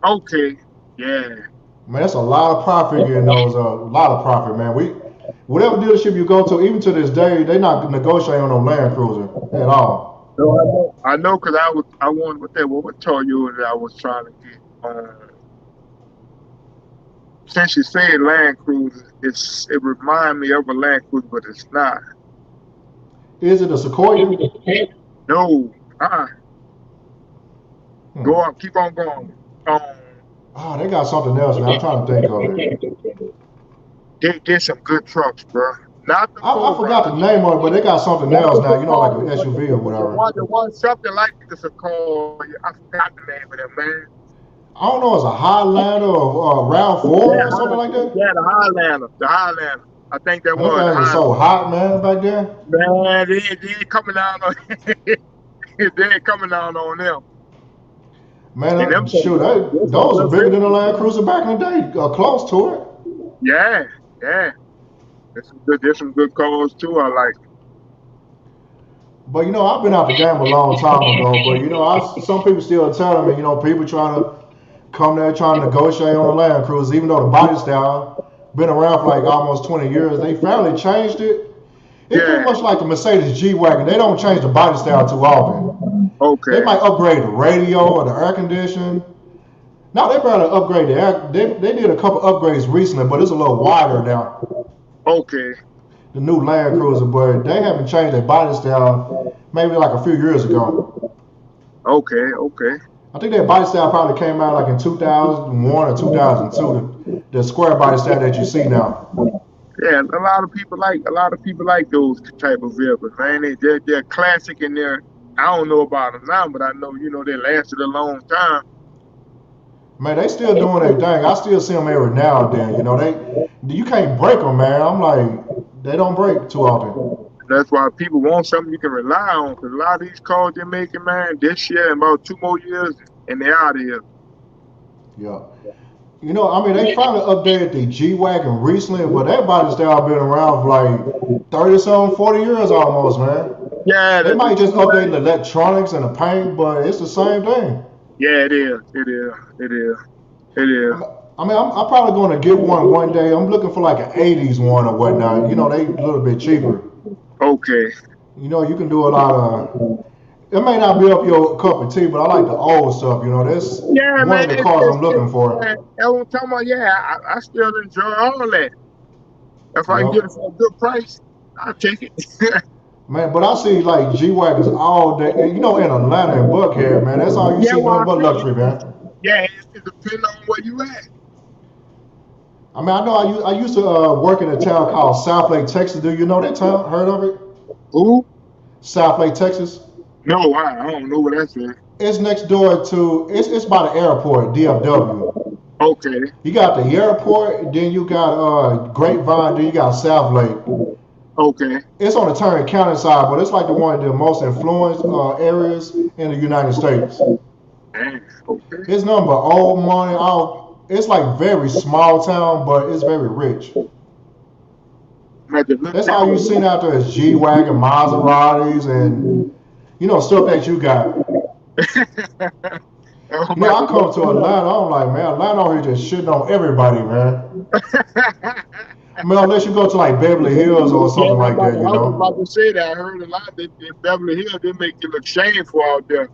[SPEAKER 2] Okay. Yeah.
[SPEAKER 1] Man, that's a lot of profit getting those. A lot of profit, man. Whatever dealership you go to, even to this day, they not negotiating on no Land Cruiser at all.
[SPEAKER 2] No, I know. I know, cause I wanted what Toyota that I was trying to get. Since you said Land Cruiser, it remind me of a Land Cruiser, but it's not.
[SPEAKER 1] Is it a Sequoia?
[SPEAKER 2] No. Uh-uh. Go
[SPEAKER 1] Hmm.
[SPEAKER 2] on. Keep on going. Um,
[SPEAKER 1] Oh, they got something else now. I'm trying to think of it.
[SPEAKER 2] they did some good trucks, bro. Not the
[SPEAKER 1] I
[SPEAKER 2] Four
[SPEAKER 1] forgot the
[SPEAKER 2] Runner.
[SPEAKER 1] name of it, but they got something
[SPEAKER 2] Not
[SPEAKER 1] else
[SPEAKER 2] the
[SPEAKER 1] now. Like
[SPEAKER 2] Sequoia.
[SPEAKER 1] an SUV or whatever.
[SPEAKER 2] The one something like this Sequoia. I forgot the name of them, man.
[SPEAKER 1] I don't know. It's a Highlander or RAV4
[SPEAKER 2] Yeah,
[SPEAKER 1] or something like that.
[SPEAKER 2] yeah, the Highlander. The Highlander. I think that
[SPEAKER 1] Man, them
[SPEAKER 2] was the
[SPEAKER 1] things were so
[SPEAKER 2] Highlander.
[SPEAKER 1] hot, man, back then.
[SPEAKER 2] Man, they ain't coming down on they ain't coming down on them.
[SPEAKER 1] Man,
[SPEAKER 2] And them some
[SPEAKER 1] shoot,
[SPEAKER 2] good, there's some
[SPEAKER 1] those are
[SPEAKER 2] good
[SPEAKER 1] bigger than the
[SPEAKER 2] vehicles.
[SPEAKER 1] Land Cruiser back in the day, close to it.
[SPEAKER 2] Yeah, yeah. There's some good cars too. I like.
[SPEAKER 1] But I've been out the game a long time ago. But some people still telling me, people trying to come there trying to negotiate on the Land Cruiser, even though the body style been around for like almost 20 years. They finally changed it. It's pretty
[SPEAKER 2] Yeah.
[SPEAKER 1] much like the Mercedes G Wagon. They don't change the body style too often. They
[SPEAKER 2] Okay.
[SPEAKER 1] might upgrade the radio or the air conditioning. Now they better upgrade the air. They did a couple upgrades recently, but it's a little wider now.
[SPEAKER 2] Okay.
[SPEAKER 1] The new Land Cruiser, but they haven't changed their body style maybe like a few years ago.
[SPEAKER 2] Okay. Okay.
[SPEAKER 1] I think that body style probably came out like in 2001 or 2002. The square body style that you see now.
[SPEAKER 2] Yeah, a lot of people like those type of vehicles, man. They're classic and I don't know about them now, but I know they lasted a long time.
[SPEAKER 1] Man, they still doing their thing. I still see them every now and then. You can't break them, man. I'm like, they don't break too often.
[SPEAKER 2] That's why people want something you can rely on. Cause a lot of these cars they're making, man, this year in about 2 more years, and they're out of here.
[SPEAKER 1] Yeah. I mean, they finally updated the G Wagon recently, but that body style been around for like 30 something, 40 years almost, man.
[SPEAKER 2] Yeah,
[SPEAKER 1] They
[SPEAKER 2] the
[SPEAKER 1] might just update the
[SPEAKER 2] G-Wagon.
[SPEAKER 1] electronics and the paint, but it's the same thing.
[SPEAKER 2] Yeah, it is. It is. It is. It is.
[SPEAKER 1] I'm probably going to get one day. I'm looking for like an 80s one or whatnot. They a little bit cheaper.
[SPEAKER 2] Okay.
[SPEAKER 1] You can do a lot of. It may not be up your cup of tea, but I like the old stuff. That's
[SPEAKER 2] Yeah,
[SPEAKER 1] one
[SPEAKER 2] man.
[SPEAKER 1] of the cars I'm
[SPEAKER 2] It's
[SPEAKER 1] looking for.
[SPEAKER 2] that's what I'm talking about. Yeah, I still enjoy all that. If I can get it
[SPEAKER 1] Yep.
[SPEAKER 2] for a good price, I'll take it.
[SPEAKER 1] Man, but I see like G Wagons all day. And, in Atlanta and Buckhead, man, that's all you
[SPEAKER 2] Yeah,
[SPEAKER 1] see
[SPEAKER 2] well,
[SPEAKER 1] nothing
[SPEAKER 2] I
[SPEAKER 1] but
[SPEAKER 2] say,
[SPEAKER 1] luxury, man.
[SPEAKER 2] yeah, it depends on where you at.
[SPEAKER 1] I mean, I know I used to work in a town called South Lake, Texas. Do you know that town? Heard of it?
[SPEAKER 2] Who?
[SPEAKER 1] South Lake, Texas.
[SPEAKER 2] No, I don't know what that's at.
[SPEAKER 1] It's next door to it's by the airport, DFW.
[SPEAKER 2] Okay,
[SPEAKER 1] You got the airport, then you got Grapevine, then you got South Lake.
[SPEAKER 2] okay.
[SPEAKER 1] It's on the Tarrant County side, but it's like the one of the most influenced areas in the United States.
[SPEAKER 2] Damn, okay.
[SPEAKER 1] It's nothing but old money. All it's like very small town, but it's very rich.
[SPEAKER 2] I'm at to look
[SPEAKER 1] That's all you
[SPEAKER 2] that
[SPEAKER 1] seen out there is G wagon, Maseratis, and stuff that you got.
[SPEAKER 2] up. I'm at
[SPEAKER 1] I
[SPEAKER 2] to
[SPEAKER 1] come
[SPEAKER 2] look
[SPEAKER 1] to Atlanta, I'm like, man, Atlanta out here just shitting on everybody, man.
[SPEAKER 2] that
[SPEAKER 1] I mean, unless you go to like Beverly Hills or
[SPEAKER 2] Yeah,
[SPEAKER 1] something like that,
[SPEAKER 2] I was about to say that. I heard a lot that in Beverly Hills they make you look shameful out there.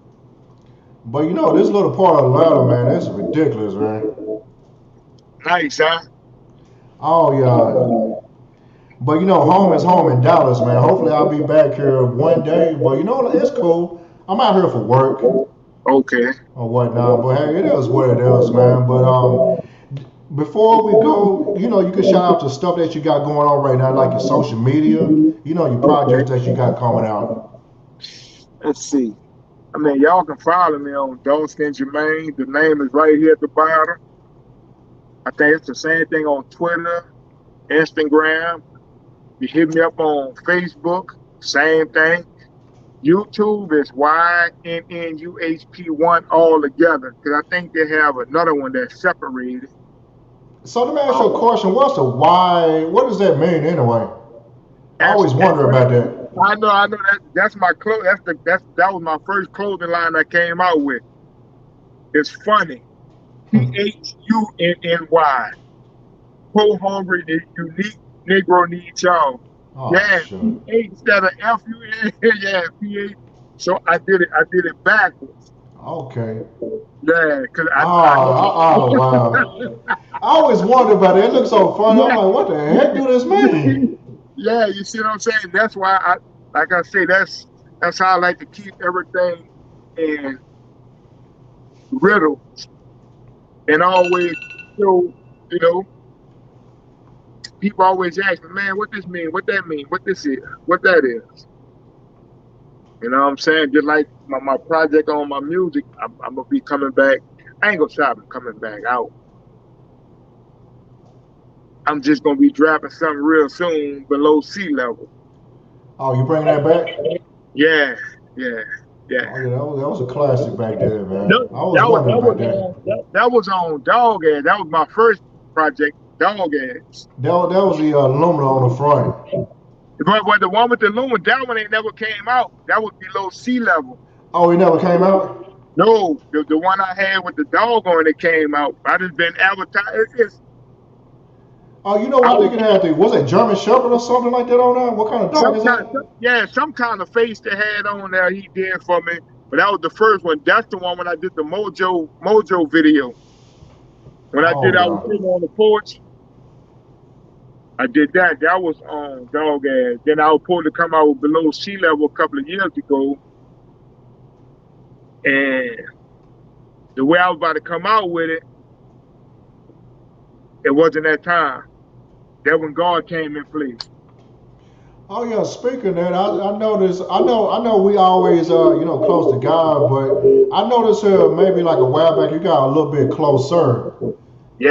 [SPEAKER 1] But this little part of Atlanta, man, it's ridiculous, man.
[SPEAKER 2] Nice, huh?
[SPEAKER 1] Oh yeah. But home is home in Dallas, man. Hopefully I'll be back here one day. But it's cool. I'm out here for work
[SPEAKER 2] Okay.
[SPEAKER 1] or whatnot. But hey, it is what it is, man. But before we go, you can shout out the stuff that you got going on right now, like your social media, your
[SPEAKER 2] Okay.
[SPEAKER 1] projects that you got coming out.
[SPEAKER 2] Let's see. I mean, y'all can follow me on Dawson Jermaine. The name is right here at the bottom. I think it's the same thing on Twitter, Instagram. You hit me up on Facebook, same thing. YouTube is YNNUHP1 all together because I think they have another one that's separated.
[SPEAKER 1] So let me ask you a
[SPEAKER 2] Um,
[SPEAKER 1] question. What's the why? What does that mean anyway? I always wonder about that.
[SPEAKER 2] I know that's my clothes. That was my first clothing line I came out with. It's funny. PHUNNY. Poor hungry, unique Negro needs y'all.
[SPEAKER 1] Oh
[SPEAKER 2] Yeah,
[SPEAKER 1] shit.
[SPEAKER 2] PH instead of FUN. Yeah, PH. So I did it backwards.
[SPEAKER 1] Okay.
[SPEAKER 2] Yeah, because
[SPEAKER 1] Oh wow. I always wonder about it. It looks so funny. I'm
[SPEAKER 2] yeah,
[SPEAKER 1] like, what the heck do this mean?
[SPEAKER 2] yeah, you see what I'm saying? That's why like I say, that's how I like to keep everything in riddle and always show, you know, people always ask me, man, what this mean, what that mean, what this is, what that is. You know what I'm saying? Just like my project on my music, I'm gonna be coming back. I ain't gonna stop coming back out. I'm just gonna be dropping something real soon below sea level.
[SPEAKER 1] Oh, you bringing that back?
[SPEAKER 2] Yeah, yeah, yeah.
[SPEAKER 1] Oh yeah, that was a classic back there, man.
[SPEAKER 2] No,
[SPEAKER 1] I was wondering about that.
[SPEAKER 2] that was on Dog Ass. That was my first project, Dog Ass.
[SPEAKER 1] That was the aluminum on the front.
[SPEAKER 2] But the one with the Lumen, that one ain't never came out. That was below sea level.
[SPEAKER 1] Oh, it never came out.
[SPEAKER 2] No, the one I had with the dog on it came out. I just been advertised.
[SPEAKER 1] Oh,
[SPEAKER 2] I
[SPEAKER 1] I
[SPEAKER 2] was
[SPEAKER 1] think it had was it German Shepherd or something like that on there? What kind of dog
[SPEAKER 2] some
[SPEAKER 1] is
[SPEAKER 2] kind,
[SPEAKER 1] that?
[SPEAKER 2] yeah, some kind of face they had on there. He did for me, but that was the first one. That's the one when I did the Mojo video. When I
[SPEAKER 1] Oh
[SPEAKER 2] did, I was
[SPEAKER 1] yeah.
[SPEAKER 2] sitting on the porch. I did that. That was on Dog Ass. Then I was supposed to come out with Below Sea Level a couple of years ago, and the way I was about to come out with it, it wasn't that time. That when God came in place.
[SPEAKER 1] Oh yeah. Speaking of that, I noticed. I know. We always close to God, but I noticed maybe like a while back you got a little bit closer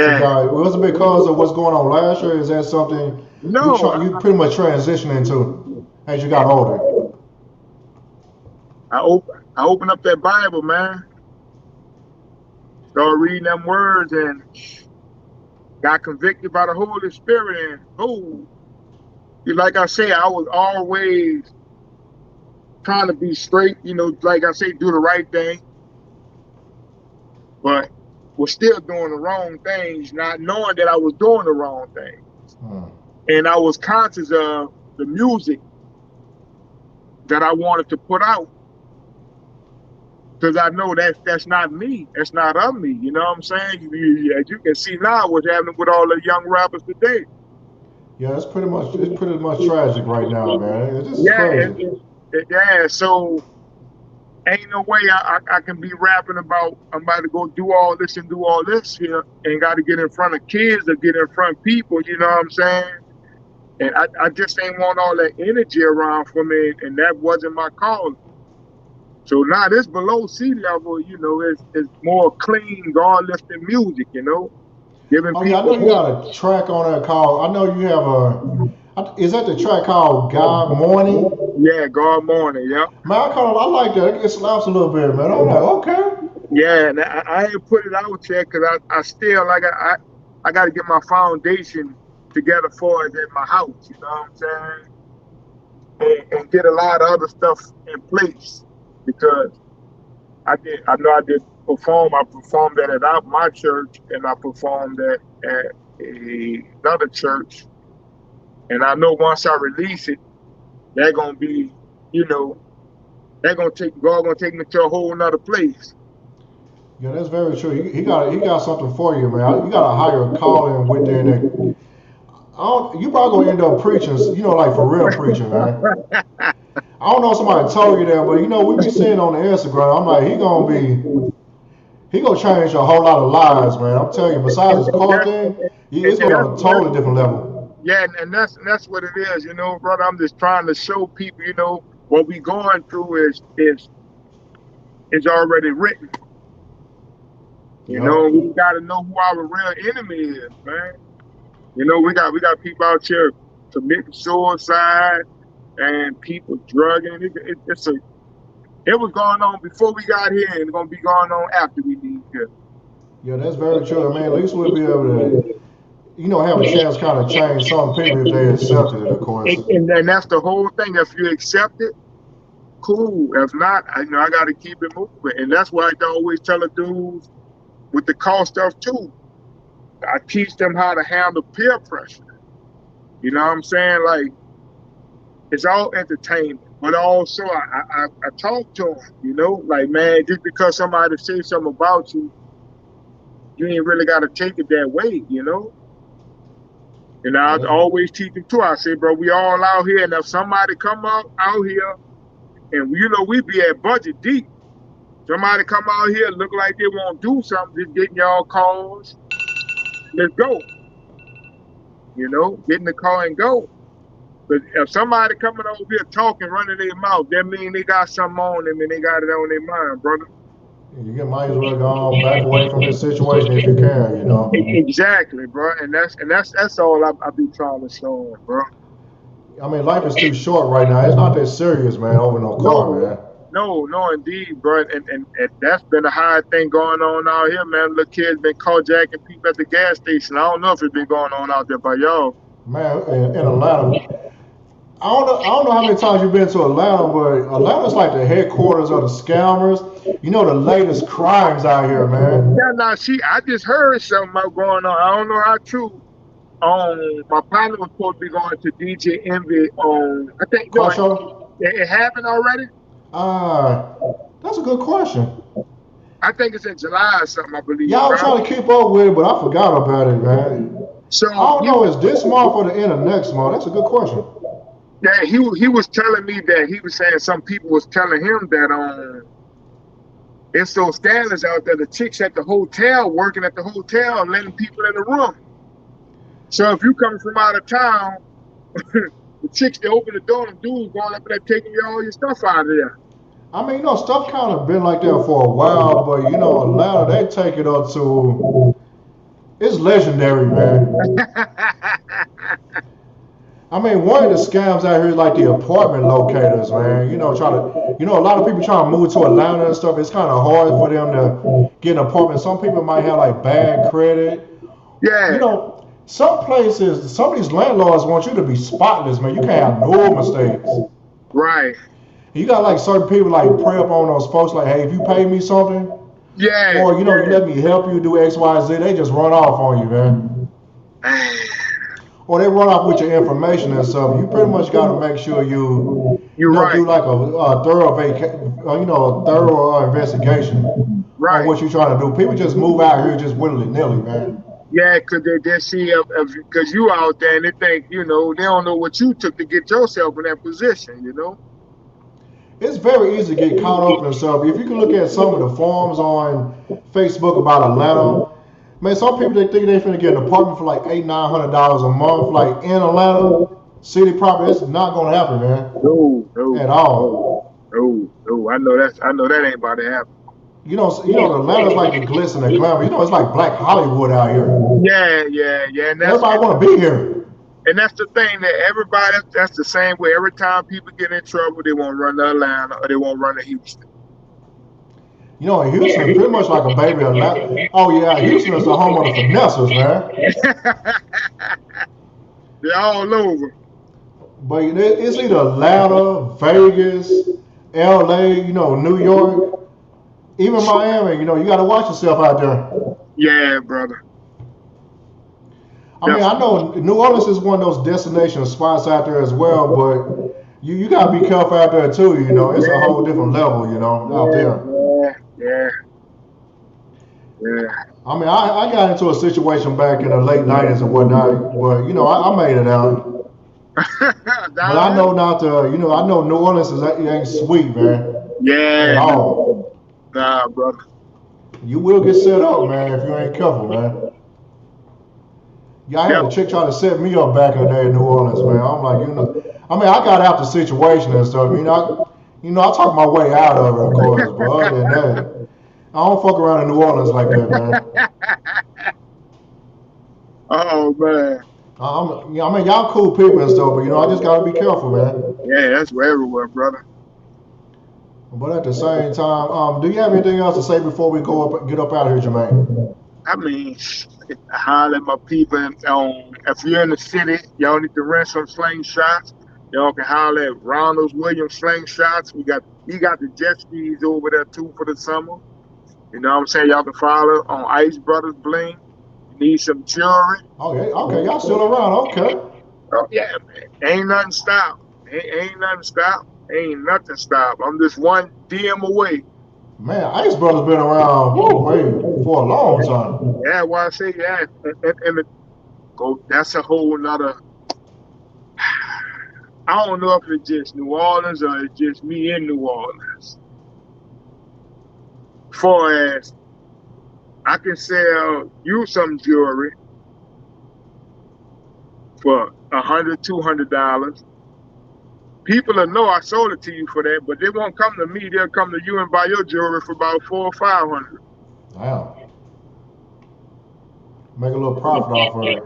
[SPEAKER 1] to
[SPEAKER 2] Yeah.
[SPEAKER 1] God. Was it because of what's going on last year? Is that something
[SPEAKER 2] No,
[SPEAKER 1] you pretty much transition into as you got older?
[SPEAKER 2] I opened up that Bible, man. Started reading them words and got convicted by the Holy Spirit. And like I say, I was always trying to be straight. Like I say, do the right thing, but was still doing the wrong things, not knowing that I was doing the wrong thing.
[SPEAKER 1] Hmm.
[SPEAKER 2] And I was conscious of the music that I wanted to put out because I know that's not me. That's not of me. You know what I'm saying? As you can see now, what's happening with all the young rappers today.
[SPEAKER 1] Yeah, it's pretty much tragic right now, man. This is
[SPEAKER 2] Yeah,
[SPEAKER 1] crazy.
[SPEAKER 2] yeah. So ain't no way I can be rapping about I'm about to go do all this and do all this here and got to get in front of kids or get in front of people. You know what I'm saying? And I just ain't want all that energy around for me, and that wasn't my calling. So now this below sea level, you know, is more clean, God lifting music, you know, giving
[SPEAKER 1] Oh yeah, I know
[SPEAKER 2] people
[SPEAKER 1] you
[SPEAKER 2] hope.
[SPEAKER 1] got a track on there called. I know you have is that the track called God Morning?
[SPEAKER 2] Yeah, God morning, yeah.
[SPEAKER 1] Man, I like that. It slaps a little bit, man. I'm like, okay.
[SPEAKER 2] Yeah, and I ain't put it out yet because I still like I got to get my foundation together for it at my house. You know what I'm saying? And get a lot of other stuff in place because I know I did perform. I performed that at my church, and I performed that at another church. And I know once I release it, they're gonna be, you know, they're gonna take God gonna take me to a whole nother place.
[SPEAKER 1] Yeah, that's very true. He got something for you, man. You got a higher calling within it. You probably gonna end up preaching, like for real preaching, man. I don't know if somebody told you that, but we be seeing on the Instagram. I'm like, he gonna change a whole lot of lives, man. I'm telling you. Besides his car
[SPEAKER 2] That's,
[SPEAKER 1] thing, it's
[SPEAKER 2] and
[SPEAKER 1] gonna be on a totally different level.
[SPEAKER 2] yeah, and that's what it is, you know, brother. I'm just trying to show people, you know, what we going through is already written. You
[SPEAKER 1] Yep.
[SPEAKER 2] know, we got to know who our real enemy is, man. You know, we got people out here committing suicide and people drugging. It was going on before we got here, and it's gonna be going on after we leave here.
[SPEAKER 1] Yeah, that's very true, man. At least we'll be able to, have a chance to kind of change some people if they accepted it, of course.
[SPEAKER 2] And that's the whole thing. If you accept it, cool. If not, I got to keep it moving, and that's why I always tell the dudes with the cost stuff too. I teach them how to handle peer pressure. You know what I'm saying? Like it's all entertainment, but also I talk to them. You know, like man, just because somebody say something about you, you ain't really got to take it that way. You know. And
[SPEAKER 1] Yeah,
[SPEAKER 2] I
[SPEAKER 1] that's,
[SPEAKER 2] always teach them too. I say, bro, we all out here, and if somebody come out here, and we be at budget deep. Somebody come out here look like they want to do something, just getting y'all calls. Let's go. Get in the car and go. But if somebody coming over here talking, running their mouth, that mean they got something on them and they got it on their mind, brother.
[SPEAKER 1] might as well go on back away from this situation if you can.
[SPEAKER 2] Exactly, bro. And that's all I be trying to show them, bro.
[SPEAKER 1] I mean, life is too short right now. It's not that serious, man, over no car,
[SPEAKER 2] No,
[SPEAKER 1] man.
[SPEAKER 2] no, indeed, bro. And that's been a high thing going on out here, man. Little kids been carjacking people at the gas station. I don't know if it's been going on out there by y'all.
[SPEAKER 1] Man, in Atlanta, I don't know how many times you've been to Atlanta, but Atlanta's like the headquarters of the scammers. The latest crimes out here, man.
[SPEAKER 2] Yeah, now see, I just heard something about going on. I don't know how true. My partner was supposed to be going to DJ Envy on. I think
[SPEAKER 1] Car show?
[SPEAKER 2] it happened already.
[SPEAKER 1] Uh, that's a good question.
[SPEAKER 2] I think it's in July or something. I believe.
[SPEAKER 1] Yeah, I was
[SPEAKER 2] Right?
[SPEAKER 1] trying to keep up with it, but I forgot about it, man.
[SPEAKER 2] So
[SPEAKER 1] I don't know, is this month or the end of next month? That's a good question.
[SPEAKER 2] yeah, he was telling me that he was saying some people was telling him that it's those standards out there, the chicks at the hotel working at the hotel and letting people in the room. So if you come from out of town, the chicks they open the door and dudes going up there taking all your stuff out of there.
[SPEAKER 1] I mean, stuff kind of been like that for a while, but Atlanta, they take it up to, it's legendary, man. I mean, one of the scams out here is like the apartment locators, man. A lot of people trying to move to Atlanta and stuff. It's kind of hard for them to get an apartment. Some people might have like bad credit.
[SPEAKER 2] Yeah.
[SPEAKER 1] Some places, some of these landlords want you to be spotless, man. You can't have no mistakes.
[SPEAKER 2] Right.
[SPEAKER 1] You got like certain people like prey up on those folks like, hey, if you pay me something,
[SPEAKER 2] Yeah.
[SPEAKER 1] or you let me help you do X, Y, Z, they just run off on you, man. Or they run off with your information and stuff. You pretty much got to make sure you
[SPEAKER 2] right.
[SPEAKER 1] do like a thorough investigation on what you're trying to do. People just move out here just willy-nilly, man.
[SPEAKER 2] Yeah, because they see because you out there and they think, they don't know what you took to get yourself in that position,
[SPEAKER 1] It's very easy to get caught up in stuff. If you can look at some of the forums on Facebook about Atlanta, man, some people they think they finna get an apartment for like $800-900 a month, like in Atlanta, city property. It's not gonna happen, man.
[SPEAKER 2] No.
[SPEAKER 1] At all.
[SPEAKER 2] Oh, I know that ain't about to happen.
[SPEAKER 1] Atlanta's like the glitz and the glamour. It's like Black Hollywood out here.
[SPEAKER 2] Yeah,
[SPEAKER 1] Everybody want to be here.
[SPEAKER 2] and that's the thing that everybody that's the same way. Every time people get in trouble, they won't run to Atlanta or they won't run to Houston.
[SPEAKER 1] Houston is pretty much like a baby Atlanta. Oh yeah, Houston is the home of the finessers, man.
[SPEAKER 2] They're all over.
[SPEAKER 1] But it's either Atlanta, Vegas, LA, New York, even Miami. You got to watch yourself out there.
[SPEAKER 2] Yeah, brother.
[SPEAKER 1] I mean, I know New Orleans is one of those destination spots out there as well, but you got to be careful out there too. It's a whole different level. Out there.
[SPEAKER 2] Yeah.
[SPEAKER 1] I mean, I got into a situation back in the late '90s and whatnot, but I made it out. But I know not to. I know New Orleans ain't sweet, man.
[SPEAKER 2] Yeah.
[SPEAKER 1] At all.
[SPEAKER 2] Nah, brother.
[SPEAKER 1] You will get set up, man, if you ain't careful, man. Yeah, I had a chick try to set me up back in the day in New Orleans, man. I'm like, I mean, I got out the situation and stuff. I talk my way out of it, of course, but other than that, I don't fuck around in New Orleans like that, man.
[SPEAKER 2] Oh man.
[SPEAKER 1] I mean, y'all cool people and stuff, but I just gotta be careful, man.
[SPEAKER 2] Yeah, that's everywhere, brother.
[SPEAKER 1] But at the same time, do you have anything else to say before we get up out of here, Jermaine?
[SPEAKER 2] I mean, holler at my people. If you're in the city, y'all need to rent some slingshots. Y'all can holler at Ronald Williams slingshots. He got the jet skis over there too for the summer. You know what I'm saying? Y'all can follow on Ice Brothers Bling. You need some jewelry.
[SPEAKER 1] Okay, y'all still around? Okay.
[SPEAKER 2] Oh yeah, man. Ain't nothing stop. Ain't nothing stop. Ain't nothing stop. I'm just one DM away.
[SPEAKER 1] Man, Ice Brothers been around for a long time.
[SPEAKER 2] Yeah, why I say yeah, and that's a whole nother. I don't know if it's just New Orleans or it's just me in New Orleans. For as I can sell you some jewelry for $100, $200. People will know I sold it to you for that, but they won't come to me. They'll come to you and buy your jewelry for about $400 or $500.
[SPEAKER 1] Wow. Make a little profit off of it.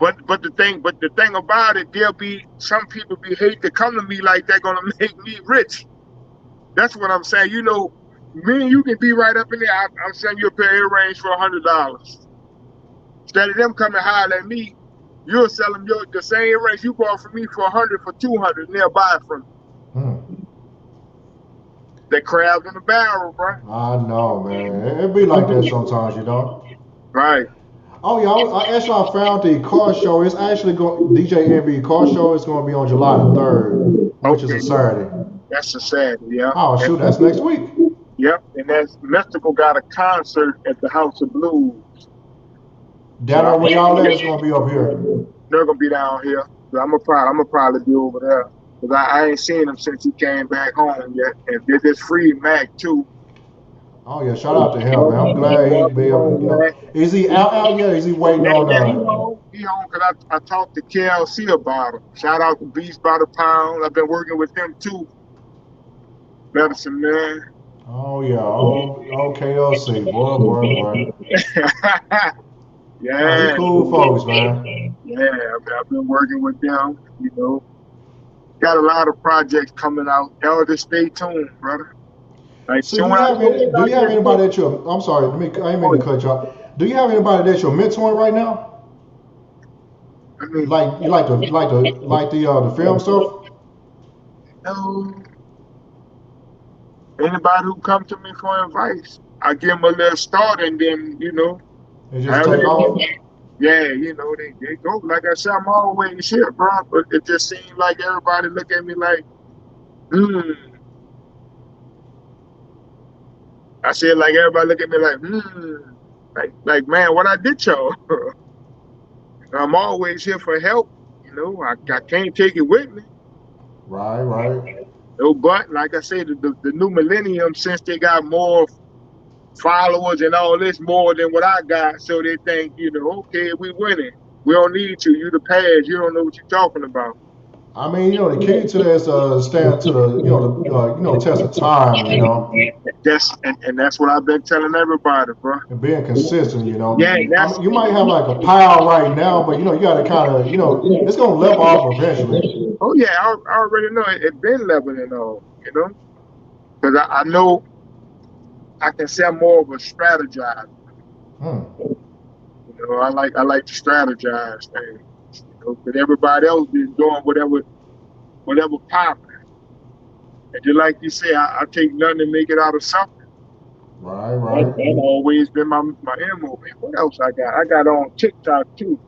[SPEAKER 2] But the thing about it, there'll be some people be hate to come to me like they're gonna make me rich. That's what I'm saying. Me and you can be right up in there. I'm selling you a pair of earrings for $100. Instead of them coming holler at me, you'll sell them the same earrings you bought from me for $100 for $200, and they'll buy it from you. They crabs in the barrel, bro.
[SPEAKER 1] I know, man. It be like that sometimes,
[SPEAKER 2] Right.
[SPEAKER 1] Oh yeah, I actually found the car show. It's actually DJ Envy car show. It's going to be on July the 3rd, which is a Saturday.
[SPEAKER 2] That's a Saturday, yeah.
[SPEAKER 1] Oh shoot, that's next week.
[SPEAKER 2] Yep, and that's Mystical got a concert at the House of Blues.
[SPEAKER 1] Down there where y'all at, it's going to be up here.
[SPEAKER 2] They're gonna be down here. So I'm gonna probably be over there because I ain't seen him since he came back home yet. And did this free Mac too.
[SPEAKER 1] Oh yeah, shout out to him, man. I'm glad he be able. Is he out yet? Is he waiting on?
[SPEAKER 2] He on because I talked to KLC about him. Shout out to Beast by the Pound. I've been working with them too. Medicine Man.
[SPEAKER 1] Oh yeah, KLC, boy.
[SPEAKER 2] Yeah,
[SPEAKER 1] cool folks, man.
[SPEAKER 2] Yeah, I've been working with them. Got a lot of projects coming out. Y'all just stay tuned, brother. Like,
[SPEAKER 1] so do you have anybody that you're? I'm sorry, I didn't mean to cut you off. Do you have anybody that you're mentoring right now?
[SPEAKER 2] I mean,
[SPEAKER 1] like you like the film stuff?
[SPEAKER 2] No. Anybody who come to me for advice, I give them a little start, and then
[SPEAKER 1] They just take off.
[SPEAKER 2] Yeah, they go. Like I said, I'm always here, bro. But it just seems like everybody look at me like, I said, like everybody look at me like, like man, what I did, y'all? I'm always here for help. I can't take it with me.
[SPEAKER 1] Right.
[SPEAKER 2] No, but like I said, the new millennium, since they got more followers and all this more than what I got, so they think, okay, we winning. We don't need you. You the past. You don't know what you're talking about.
[SPEAKER 1] I mean, the key to this stand to the, test of time,
[SPEAKER 2] And that's what I've been telling everybody, bro.
[SPEAKER 1] and being consistent,
[SPEAKER 2] Yeah,
[SPEAKER 1] I
[SPEAKER 2] that's
[SPEAKER 1] mean, you might have like a pile right now, but you got to kind of, it's gonna level off eventually.
[SPEAKER 2] oh yeah, I already know it been leveling off, because I know I can say I'm more of a strategizer.
[SPEAKER 1] Hmm.
[SPEAKER 2] I like to strategize things, but everybody else is doing whatever popping. And just like you say, I take nothing to make it out of something.
[SPEAKER 1] Right,
[SPEAKER 2] That's
[SPEAKER 1] right.
[SPEAKER 2] always been my MO. What else I got? I got on TikTok too.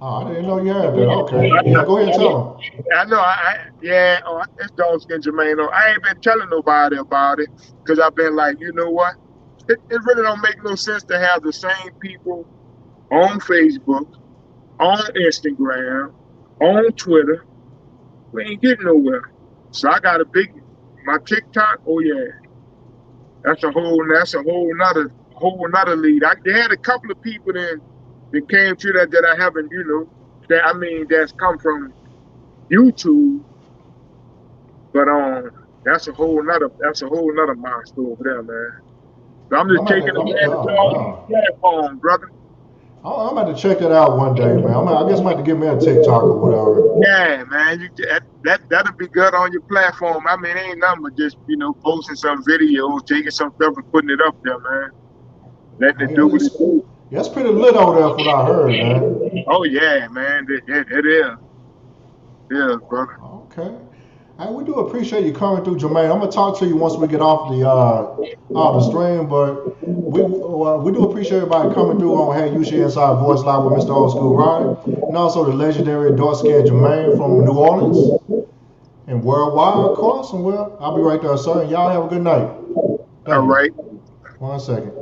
[SPEAKER 1] Oh, I didn't know you had that. Okay. Yeah, go ahead and tell
[SPEAKER 2] I know. Yeah. Oh, it's dog skin Jermaine. I ain't been telling nobody about it because I've been like, you know what? It really don't make no sense to have the same people on Facebook, on Instagram, on Twitter. We ain't getting nowhere. So I got my TikTok. Oh yeah, that's a whole nother lead. They had a couple of people that came to that I haven't, that's come from YouTube, but that's a whole nother monster over there, man. So I'm
[SPEAKER 1] them.
[SPEAKER 2] just taking advantage of
[SPEAKER 1] Oh,
[SPEAKER 2] all these
[SPEAKER 1] wow.
[SPEAKER 2] platforms, brother.
[SPEAKER 1] I'm about to check that out one day, man. I guess I'm about to give me a TikTok or whatever.
[SPEAKER 2] Yeah, man, that'll be good on your platform. I mean, ain't nothing but just posting some videos, taking some stuff and putting it up there, man. Letting
[SPEAKER 1] Oh,
[SPEAKER 2] it
[SPEAKER 1] yeah,
[SPEAKER 2] do what it do.
[SPEAKER 1] it's pretty lit over there, from what I heard, man.
[SPEAKER 2] Oh yeah, man, it is. It is, brother.
[SPEAKER 1] Okay. Hey, we do appreciate you coming through, Jermaine. I'm gonna talk to you once we get off the stream, but we do appreciate everybody coming through on Hey UC Inside Voice Live with Mr. Old School Ryder, and also the legendary dark skinned Jermaine from New Orleans and worldwide, of course. And I'll be right there, sir. And y'all have a good night.
[SPEAKER 2] All
[SPEAKER 1] Thank you.
[SPEAKER 2] right.
[SPEAKER 1] 1 second.